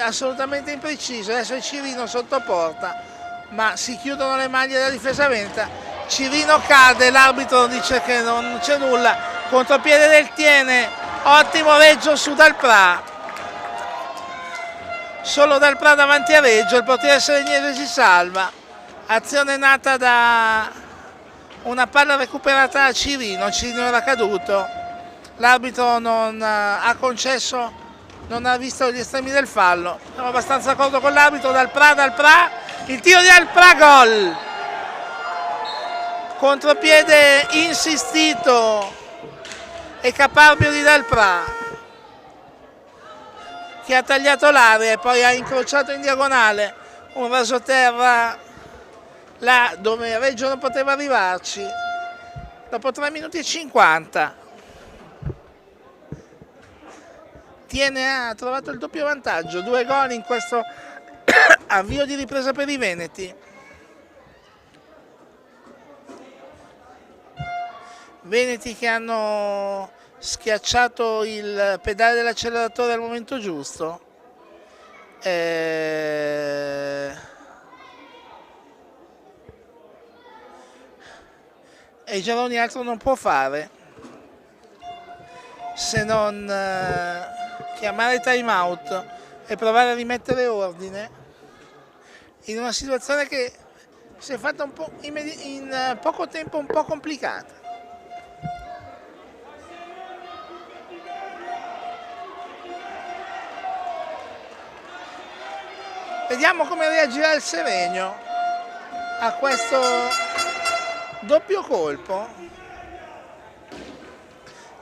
assolutamente impreciso, adesso è Cirino sotto porta, ma si chiudono le maglie della difesa veneta, Cirino cade, l'arbitro dice che non c'è nulla, contropiede del Tiene, ottimo Reggio su Dal Pra, solo Dal Pra davanti a Reggio, il portiere seregnese si salva, azione nata da una palla recuperata a Cirino era caduto, l'arbitro non ha concesso, non ha visto gli estremi del fallo, siamo abbastanza d'accordo con l'arbitro. Dal Pra, il tiro di Dal Pra, gol! Contropiede insistito e caparbio di Dal Pra, che ha tagliato l'area e poi ha incrociato in diagonale un rasoterra là dove Reggio non poteva arrivarci, dopo 3 minuti e 50. Tiene, ha trovato il doppio vantaggio, 2 gol in questo avvio di ripresa per i veneti. Veneti che hanno schiacciato il pedale dell'acceleratore al momento giusto. E Geroni altro non può fare se non chiamare time out e provare a rimettere ordine in una situazione che si è fatta un po' in poco tempo un po' complicata. Vediamo come reagirà il Seregno a questo doppio colpo.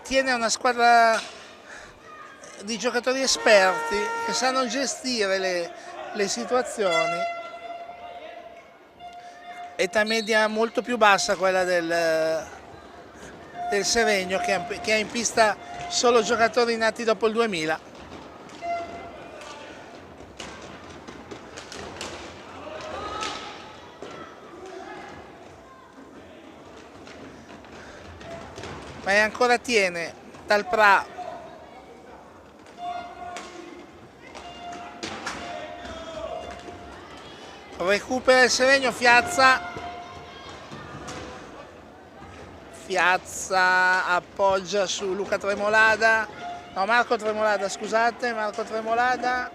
Tiene una squadra di giocatori esperti che sanno gestire le situazioni. Età media molto più bassa quella del Seregno, che ha in pista solo giocatori nati dopo il 2000. Ma ancora tiene dal Pra. Recupera il Seregno, Fiazza appoggia su Luca Tremolada, no, Marco Tremolada, scusate, Marco Tremolada,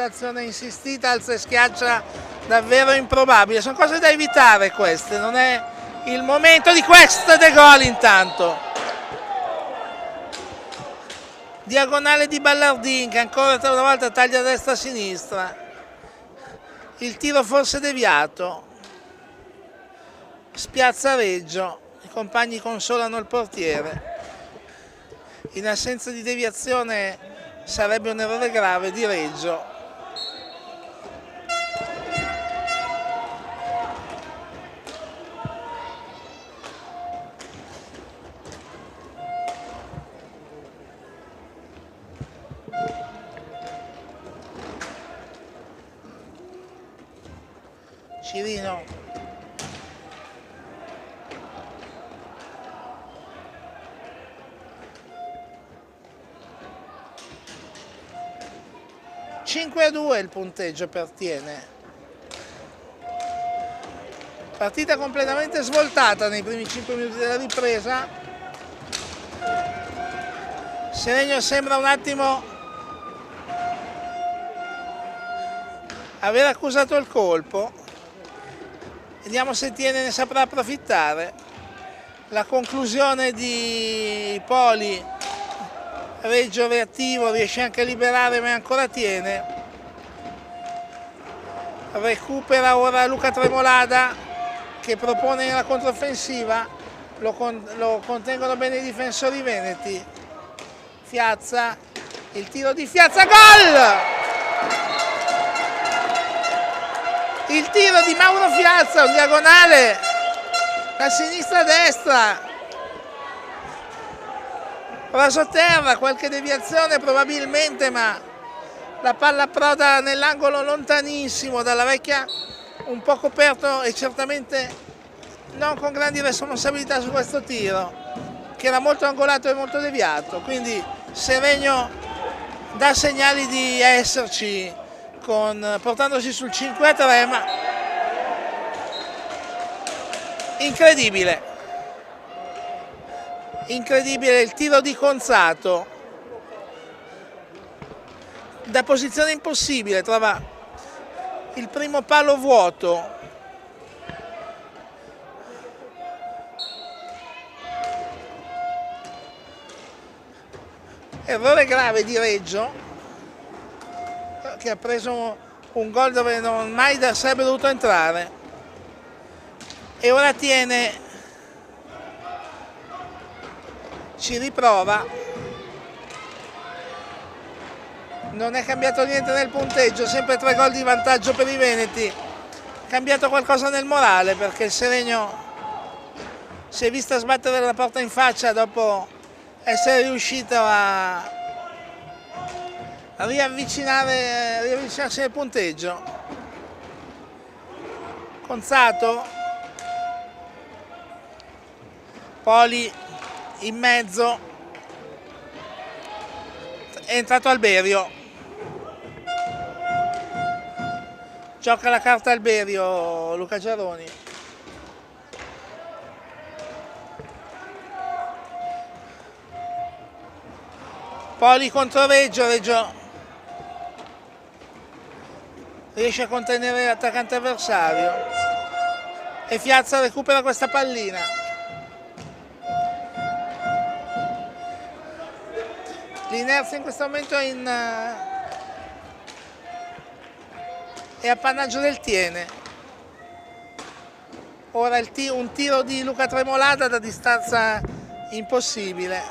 azione insistita, alza e schiaccia, davvero improbabile. Sono cose da evitare queste, non è il momento di questo De Gol intanto. Diagonale di Ballardin che ancora una volta taglia a destra a sinistra. Il tiro forse deviato. Spiazza Reggio, i compagni consolano il portiere. In assenza di deviazione sarebbe un errore grave di Reggio. Cirino. A 2 il punteggio per Tiene. Partita completamente svoltata nei primi 5 minuti della ripresa. Seregno sembra un attimo aver accusato il colpo. Vediamo se Tiene ne saprà approfittare. La conclusione di Poli, Reggio reattivo, riesce anche a liberare ma ancora Tiene. Recupera ora Luca Tremolada che propone la controffensiva, lo contengono bene i difensori veneti. Fiazza, il tiro di Fiazza, gol! Il tiro di Mauro Fiazza, un diagonale da sinistra a destra, rasoterra, qualche deviazione probabilmente, ma la palla approda nell'angolo lontanissimo dalla vecchia, un po' coperto e certamente non con grandi responsabilità su questo tiro, che era molto angolato e molto deviato, quindi Seregno dà segnali di esserci, portandosi sul 5-3, ma incredibile il tiro di Conzato da posizione impossibile, trova il primo palo vuoto. Errore grave di Reggio, che ha preso un gol dove non mai sarebbe dovuto entrare, e ora Tiene, ci riprova, non è cambiato niente nel punteggio, sempre 3 gol di vantaggio per i veneti. È cambiato qualcosa nel morale, perché il Seregno si è vista sbattere la porta in faccia dopo essere riuscito a riavvicinarsi nel punteggio. Conzato, Poli in mezzo, è entrato Alberio, gioca la carta Alberio Luca Giaroni. Poli contro Reggio, Reggio riesce a contenere l'attaccante avversario e Fiazza recupera questa pallina. L'inerzia in questo momento è è appannaggio del Tiene. Ora un tiro di Luca Tremolada da distanza impossibile.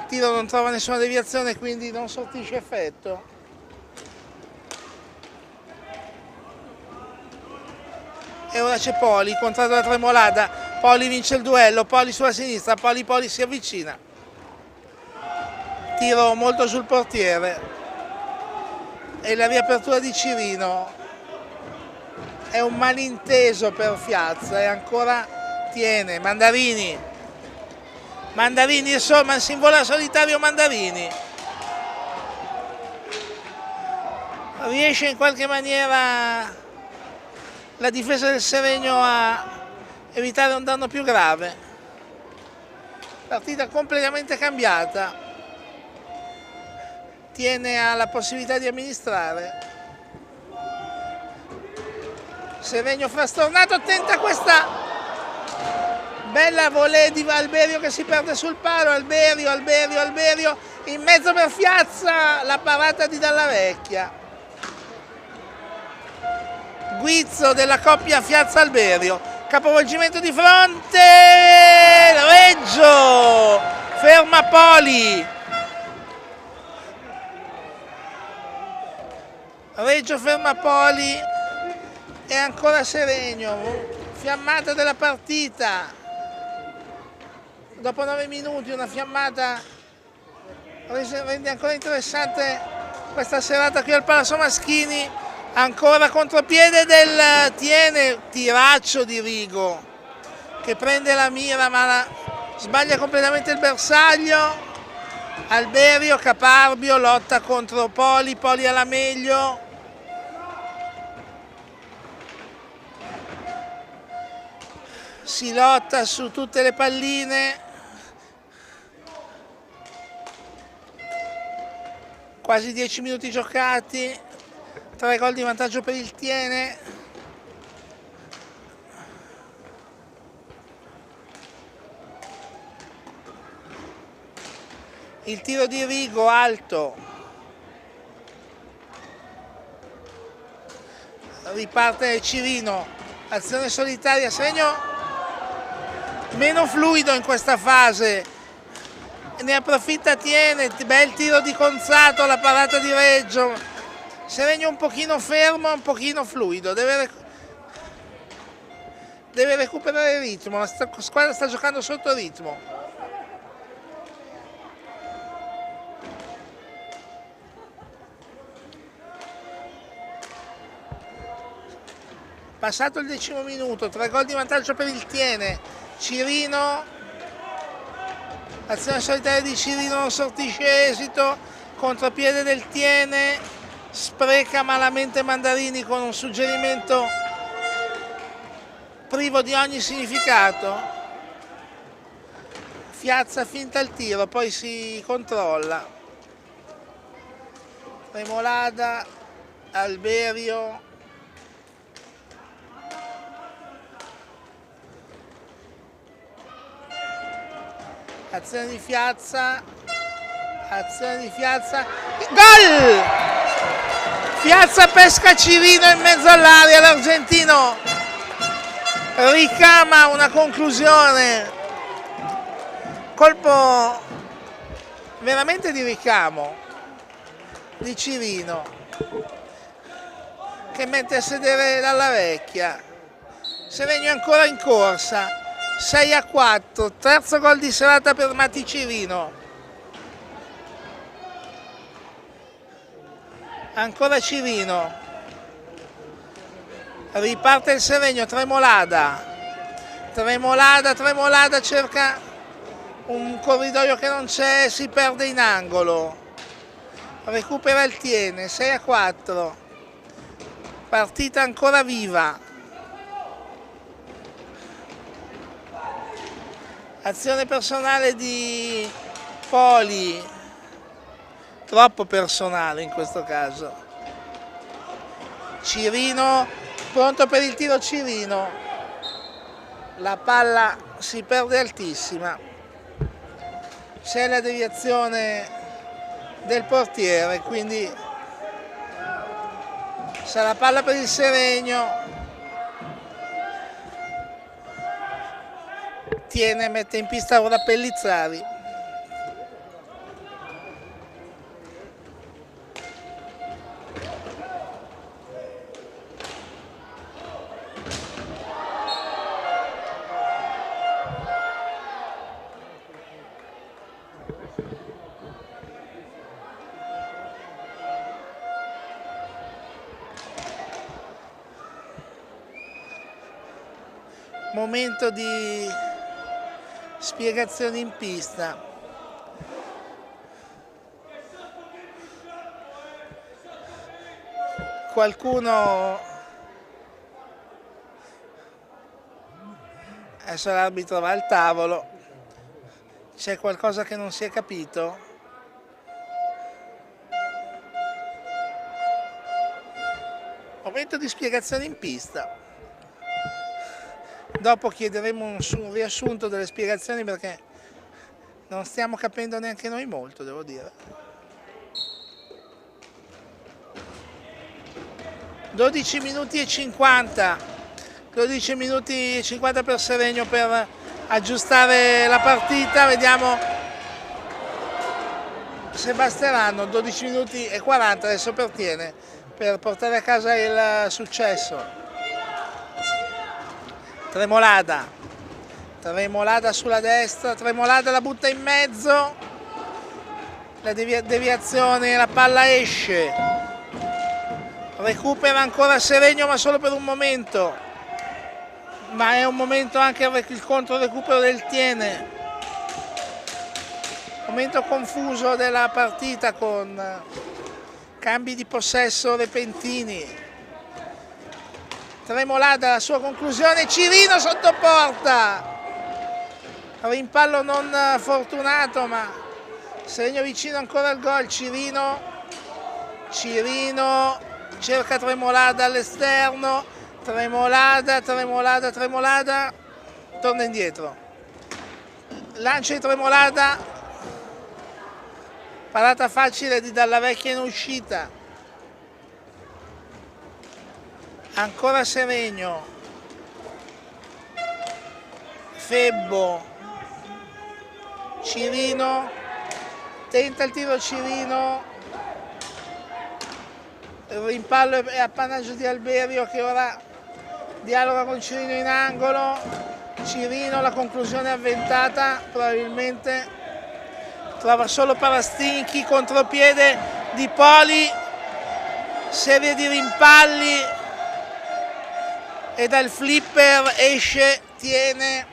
Il tiro non trova nessuna deviazione, quindi non sortisce effetto. E ora c'è Poli, contratto da Tremolada. Poli vince il duello, Poli sulla sinistra, Poli si avvicina. Tiro molto sul portiere. E la riapertura di Cirino. È un malinteso per Fiazza e ancora Tiene. Mandarini insomma, si invola solitario Mandarini. Riesce in qualche maniera la difesa del Seregno a evitare un danno più grave. Partita completamente cambiata. Tiene alla possibilità di amministrare. Seregno frastornato, tenta questa bella volée di Alberio che si perde sul palo. Alberio in mezzo per Fiazza, la parata di Dalla Vecchia. Guizzo della coppia Fiazza-Alberio, capovolgimento di fronte, Reggio ferma Poli. Reggio ferma Poli e ancora Seregno, fiammata della partita. Dopo 9 minuti una fiammata rende ancora interessante questa serata qui al Palazzo Maschini. Ancora contropiede del Tiene, tiraccio di Rigo che prende la mira ma sbaglia completamente il bersaglio. Alberio, Caparbio, lotta contro Poli alla meglio. Si lotta su tutte le palline. Quasi 10 minuti giocati. 3 gol di vantaggio per il Tiene. Il tiro di Rigo alto. Riparte Cirino. Azione solitaria. Segno meno fluido in questa fase. Ne approfitta Tiene. Bel tiro di Conzato. La parata di Reggio. Seregno un pochino fermo, un pochino fluido, deve recuperare il ritmo, la squadra sta giocando sotto ritmo. Passato il 10° minuto, 3 gol di vantaggio per il Tiene. Cirino, azione solitaria di Cirino non sortisce esito, contropiede del Tiene. Spreca malamente Mandarini con un suggerimento privo di ogni significato. Fiazza finta il tiro, poi si controlla. Tremolada, Alberio. Azione di Fiazza. Gol! Fiazza pesca Cirino in mezzo all'area, l'argentino ricama una conclusione, colpo veramente di ricamo di Cirino che mette a sedere Dalla Vecchia. Seregno è ancora in corsa, 6-4, terzo gol di serata per Matti Cirino. Ancora Cirino, riparte il Seregno, Tremolada cerca un corridoio che non c'è, si perde in angolo, recupera il Tiene, 6-4, partita ancora viva. Azione personale di Poli. Troppo personale in questo caso. Cirino, pronto per il tiro Cirino. La palla si perde altissima. C'è la deviazione del portiere, quindi Sarà palla per il Seregno. Tiene, mette in pista ora Pellizzari. Momento di spiegazioni in pista. Qualcuno, adesso l'arbitro va al tavolo, c'è qualcosa che non si è capito? Momento di spiegazioni in pista. Dopo chiederemo un riassunto delle spiegazioni perché non stiamo capendo neanche noi molto, devo dire. 12 minuti e 50. 12 minuti e 50 per Seregno per aggiustare la partita. Vediamo se basteranno. 12 minuti e 40 adesso per Tiene per portare a casa il successo. Tremolada sulla destra, Tremolada la butta in mezzo, la deviazione, la palla esce, recupera ancora Seregno ma solo per un momento, ma è un momento anche il contro recupero del Tiene, momento confuso della partita con cambi di possesso repentini. Tremolada la sua conclusione, Cirino sotto porta, rimpallo non fortunato ma Seregno vicino ancora al gol. Cirino cerca Tremolada all'esterno, Tremolada, torna indietro, lancio di Tremolada, parata facile di Dalla Vecchia in uscita. Ancora Seregno, Febbo, Cirino, tenta il tiro Cirino, il rimpallo è appannaggio di Alberio che ora dialoga con Cirino in angolo. Cirino, la conclusione avventata, probabilmente trova solo Parastinchi, contropiede di Poli, serie di rimpalli e dal flipper esce Tiene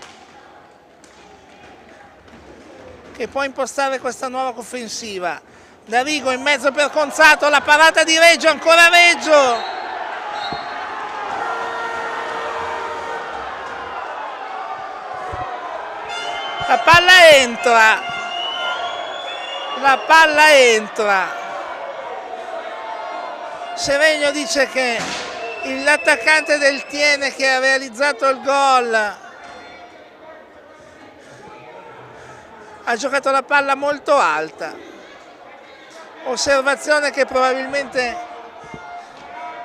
che può impostare questa nuova offensiva. D'Arigo in mezzo per Conzato, la parata di Reggio, ancora Reggio, la palla entra, Seregno dice che l'attaccante del Tiene che ha realizzato il gol ha giocato la palla molto alta, osservazione che probabilmente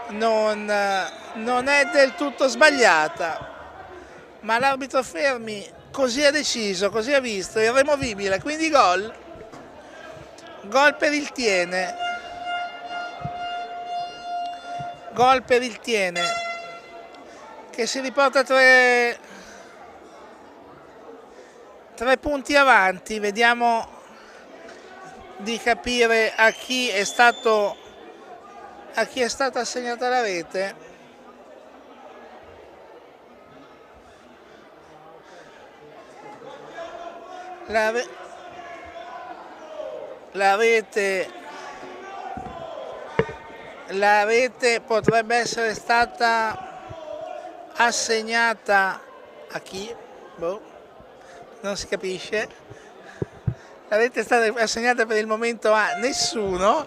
non è del tutto sbagliata, ma l'arbitro Fermi così ha deciso, così ha visto, irremovibile, quindi gol per il Tiene. Gol per il Tiene che si riporta 3 punti avanti. Vediamo di capire a chi è stata assegnata la rete. La rete potrebbe essere stata assegnata a chi? Boh, non si capisce. La rete è stata assegnata per il momento a nessuno.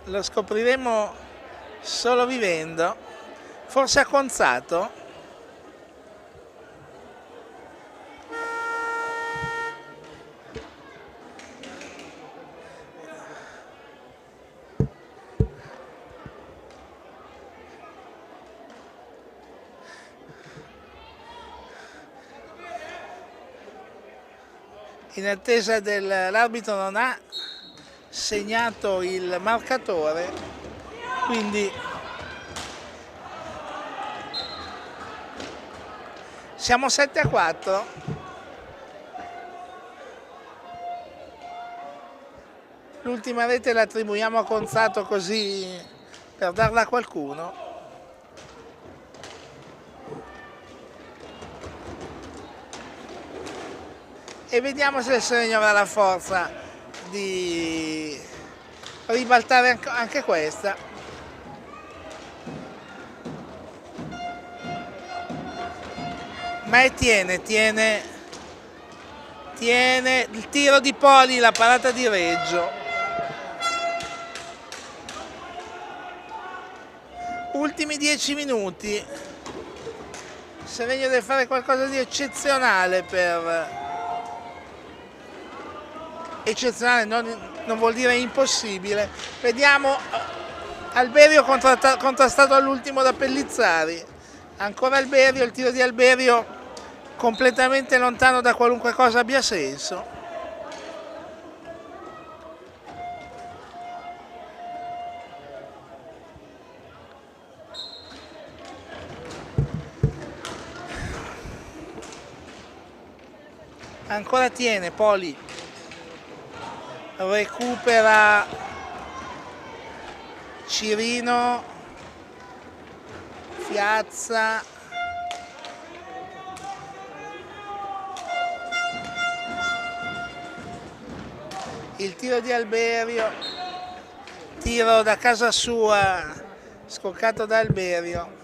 Lo scopriremo solo vivendo. Forse a Conzato? in attesa l'arbitro non ha segnato il marcatore, quindi siamo 7-4. L'ultima rete la attribuiamo a Conzato così per darla a qualcuno. E vediamo se il Seregno avrà la forza di ribaltare anche questa. Ma tiene il tiro di Poli, la parata di Reggio. Ultimi 10 minuti. Seregno deve fare qualcosa di eccezionale eccezionale non vuol dire impossibile. Vediamo Alberio contrastato all'ultimo da Pellizzari. Ancora Alberio, il tiro di Alberio completamente lontano da qualunque cosa abbia senso. Ancora tiene Poli. Recupera Cirino, Piazza, il tiro di Alberio, tiro da casa sua, scoccato da Alberio.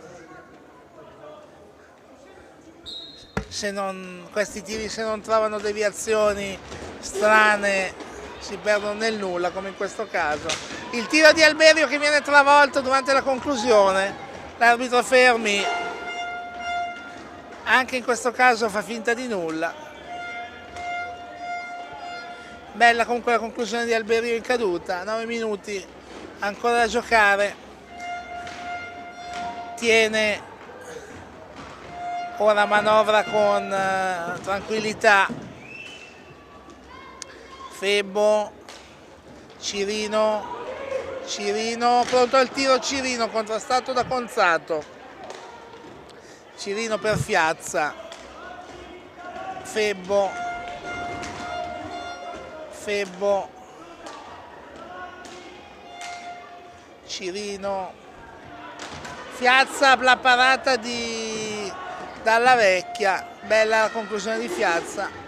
Questi tiri, se non trovano deviazioni strane, si perdono nel nulla, come in questo caso. Il tiro di Alberio che viene travolto durante la conclusione. L'arbitro Fermi anche in questo caso fa finta di nulla. Bella comunque la conclusione di Alberio in caduta. 9 minuti ancora da giocare. Tiene ora manovra con tranquillità. Febbo, Cirino, pronto al tiro Cirino, contrastato da Conzato. Cirino per Piazza. Febbo, Cirino, Piazza, la parata di Dalla Vecchia. Bella la conclusione di Piazza.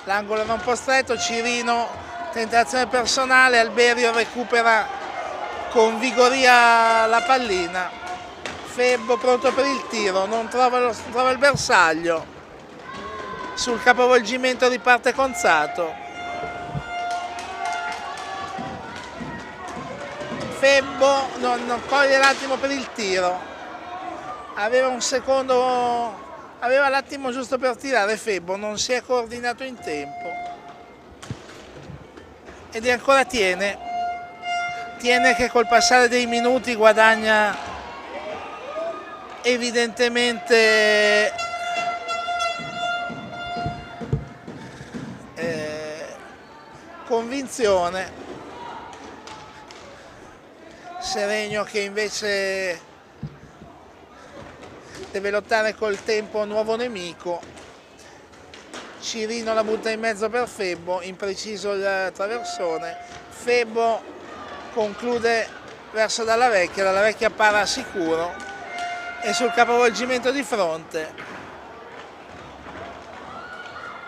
L'angolo era un po' stretto, Cirino, tentazione personale, Alberio recupera con vigoria la pallina. Febbo pronto per il tiro, non trova il bersaglio. Sul capovolgimento riparte Conzato. Febbo non coglie l'attimo per il tiro. Aveva l'attimo giusto per tirare Febbo, non si è coordinato in tempo. Ed ancora tiene che col passare dei minuti guadagna evidentemente convinzione. Seregno che invece deve lottare col tempo nuovo nemico. Cirino la butta in mezzo per Febbo, impreciso il traversone. Febbo conclude verso Dalla Vecchia para sicuro e sul capovolgimento di fronte.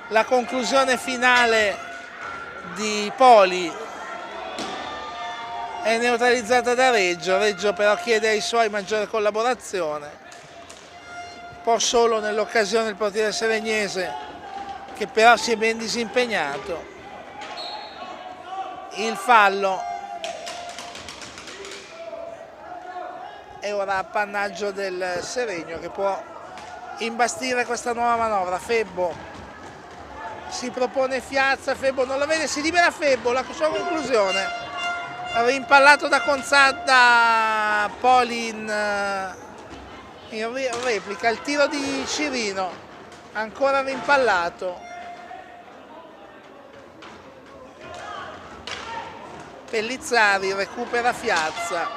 La conclusione finale di Poli è neutralizzata da Reggio però chiede ai suoi maggiore collaborazione. Un po' solo nell'occasione il portiere seregnese, che però si è ben disimpegnato. Il fallo è ora appannaggio del Seregno, che può imbastire questa nuova manovra. Febbo si propone Piazza, Febbo non la vede, si libera Febbo, la sua conclusione. Rimpallato da Conzata, Poli in replica, il tiro di Cirino, ancora rimpallato. Pellizzari recupera Fiazza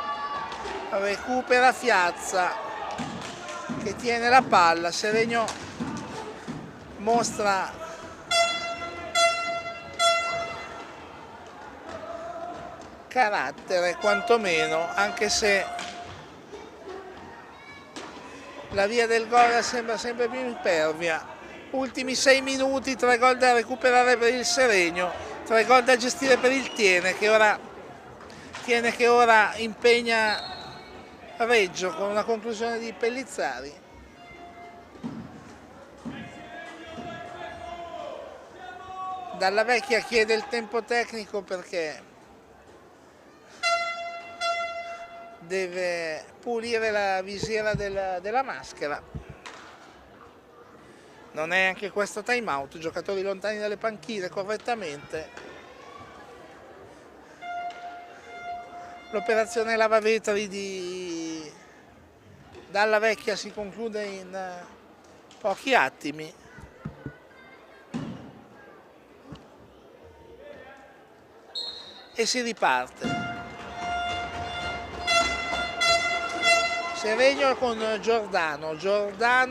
che tiene la palla. Seregno mostra carattere quantomeno, anche se la via del gol sembra sempre più impervia. Ultimi 6 minuti, 3 gol da recuperare per il Seregno, 3 gol da gestire per il Tiene che ora impegna Reggio con una conclusione di Pellizzari. Dalla Vecchia chiede il tempo tecnico perché deve pulire la visiera della maschera. Non è anche questo time out, giocatori lontani dalle panchine correttamente. L'operazione lavavetri di Dalla Vecchia si conclude in pochi attimi. E si riparte. Seregno con Giordano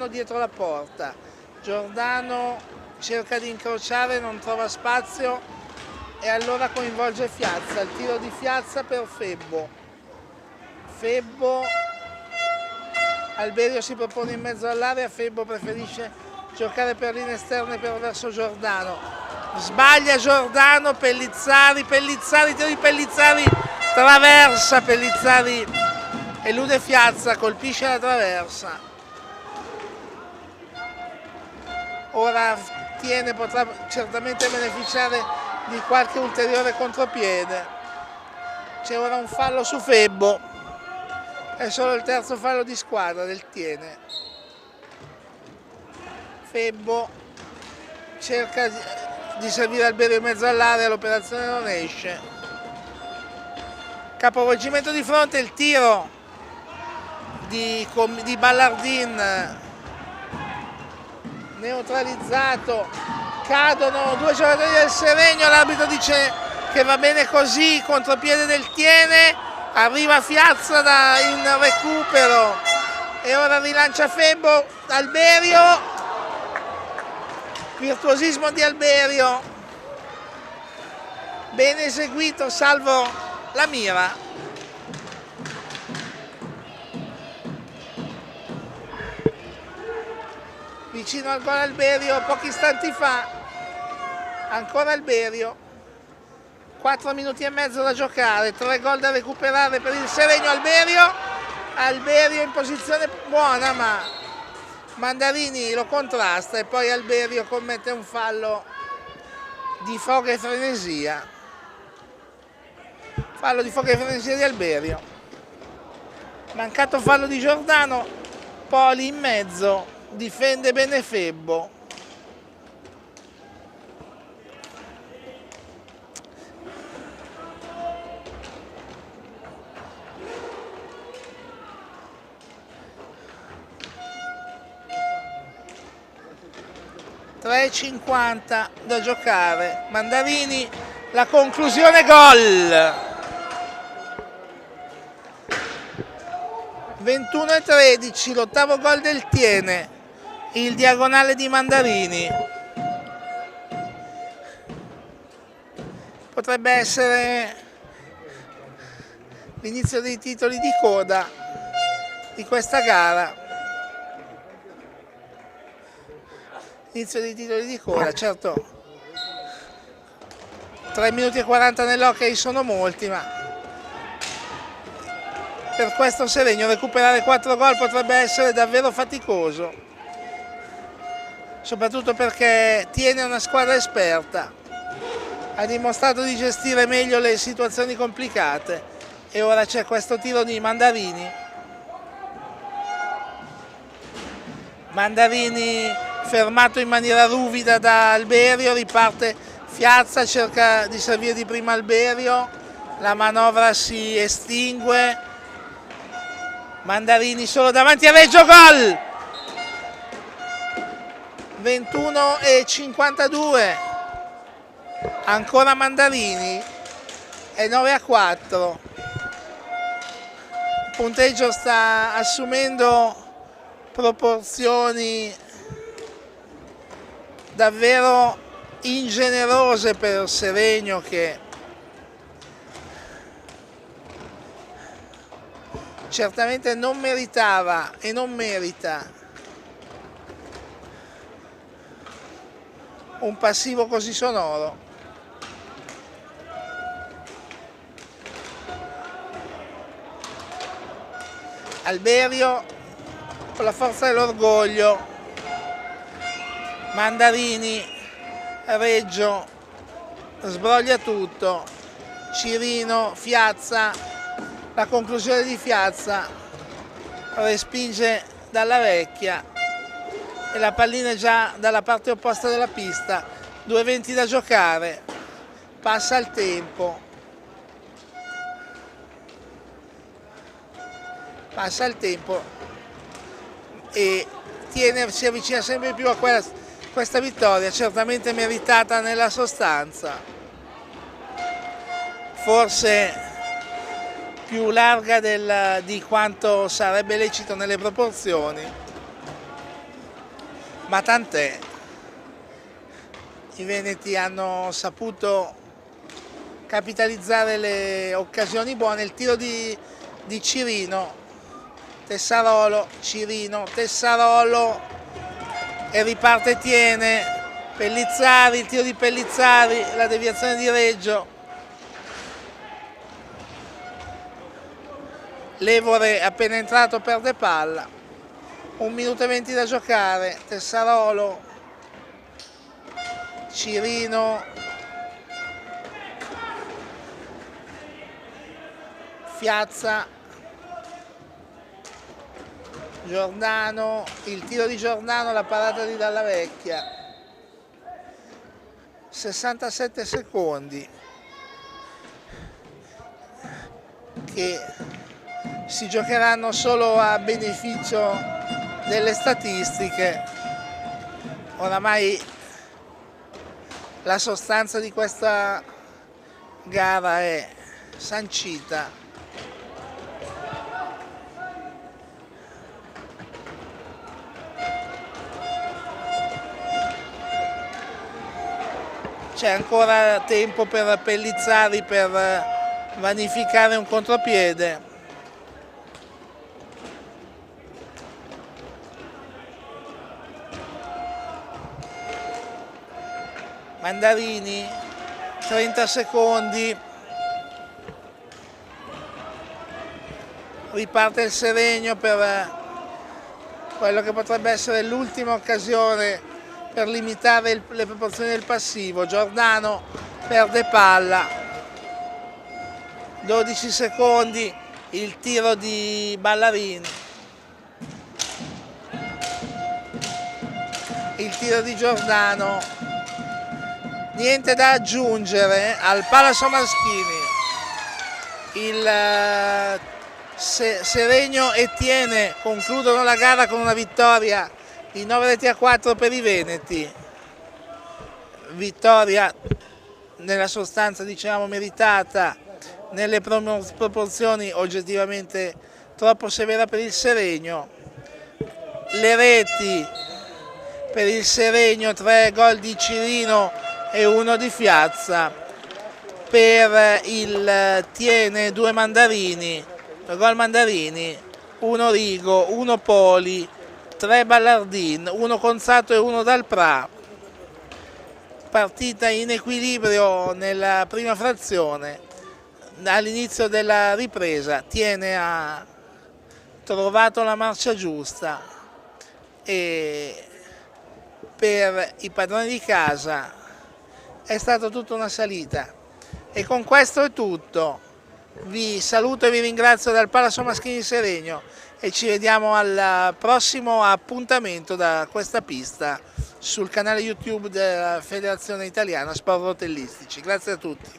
dietro la porta. Giordano cerca di incrociare, non trova spazio e allora coinvolge Fiazza. Il tiro di Fiazza per Febbo. Alberio si propone in mezzo all'area, Febbo preferisce giocare per linee esterne verso Giordano. Sbaglia Giordano, Pellizzari, tiro di Pellizzari, traversa Pellizzari, elude Fiazza, colpisce la traversa. Ora Tiene potrà certamente beneficiare di qualche ulteriore contropiede. C'è ora un fallo su Febbo, è solo il terzo fallo di squadra del Tiene. Febbo cerca di servire Alberio in mezzo all'area, l'operazione non esce. Capovolgimento di fronte, il tiro di Ballardin neutralizzato, cadono 2 giocatori del Seregno, l'arbitro dice che va bene così, contropiede del Tiene, arriva Fiazza in recupero e ora rilancia Febbo, Alberio, virtuosismo di Alberio, bene eseguito salvo la mira. Vicino al gol Alberio, pochi istanti fa, ancora Alberio, 4 minuti e mezzo da giocare, 3 gol da recuperare per il Seregno. Alberio in posizione buona, ma Mandarini lo contrasta e poi Alberio commette un fallo di foga e frenesia. Fallo di foga e frenesia di Alberio. Mancato fallo di Giordano, Poli in mezzo. Difende bene Febbo. (3:50 da giocare). Mandarini, la conclusione, gol. 21:13, l'ottavo gol del Tiene. Il diagonale di Mandarini. Potrebbe essere l'inizio dei titoli di coda di questa gara. Inizio dei titoli di coda, certo 3 minuti e 40 nell'hockey sono molti, ma per questo Seregno recuperare 4 gol potrebbe essere davvero faticoso. Soprattutto perché Tiene una squadra esperta, ha dimostrato di gestire meglio le situazioni complicate e ora c'è questo tiro di Mandarini. Mandarini fermato in maniera ruvida da Alberio, riparte Fiazza, cerca di servire di prima Alberio, la manovra si estingue, Mandarini solo davanti a Reggio, gol! 21:52, ancora Mandarini, è 9-4. Il punteggio sta assumendo proporzioni davvero ingenerose per Seregno, che certamente non meritava e non merita un passivo così sonoro. Alberio con la forza dell'orgoglio, Mandarini, Reggio, sbroglia tutto, Cirino, Fiazza, la conclusione di Fiazza, respinge Dalla Vecchia e la pallina è già dalla parte opposta della pista, 2:20 da giocare, passa il tempo. Passa il tempo e si avvicina sempre più a questa vittoria, certamente meritata nella sostanza, forse più larga di quanto sarebbe lecito nelle proporzioni, ma tant'è. I veneti hanno saputo capitalizzare le occasioni buone, il tiro di Cirino, Tessarolo, Cirino, Tessarolo e riparte e tiene, Pellizzari, il tiro di Pellizzari, la deviazione di Reggio, Levore appena entrato perde palla, 1:20 da giocare, Tessarolo, Cirino, Fiazza, Giordano, il tiro di Giordano, la parata di Dalla Vecchia, 67 secondi che si giocheranno solo a beneficio delle statistiche. Oramai la sostanza di questa gara è sancita. C'è ancora tempo per Pellizzari per vanificare un contropiede. Mandarini, 30 secondi. Riparte il Seregno per quello che potrebbe essere l'ultima occasione per limitare le proporzioni del passivo. Giordano perde palla, 12 secondi, il tiro di Ballarini, il tiro di Giordano, niente da aggiungere al Palazzo Maschini. Il Seregno e Tiene concludono la gara con una vittoria di 9-4 per i veneti, vittoria nella sostanza diciamo meritata, nelle proporzioni oggettivamente troppo severa per il Seregno. Le reti per il Seregno, 3 gol di Cirino e 1 di Fiazza, per il Tiene 2 Mandarini, 2 gol Mandarini, 1 Rigo, 1 Poli, 3 Ballardin, 1 Conzato e 1 Dalprà. Partita in equilibrio nella prima frazione, all'inizio della ripresa Tiene ha trovato la marcia giusta e per i padroni di casa è stata tutta una salita. E con questo è tutto, vi saluto e vi ringrazio dal Palazzo Maschini di Seregno e ci vediamo al prossimo appuntamento da questa pista sul canale YouTube della Federazione Italiana Sport Rotellistici. Grazie a tutti.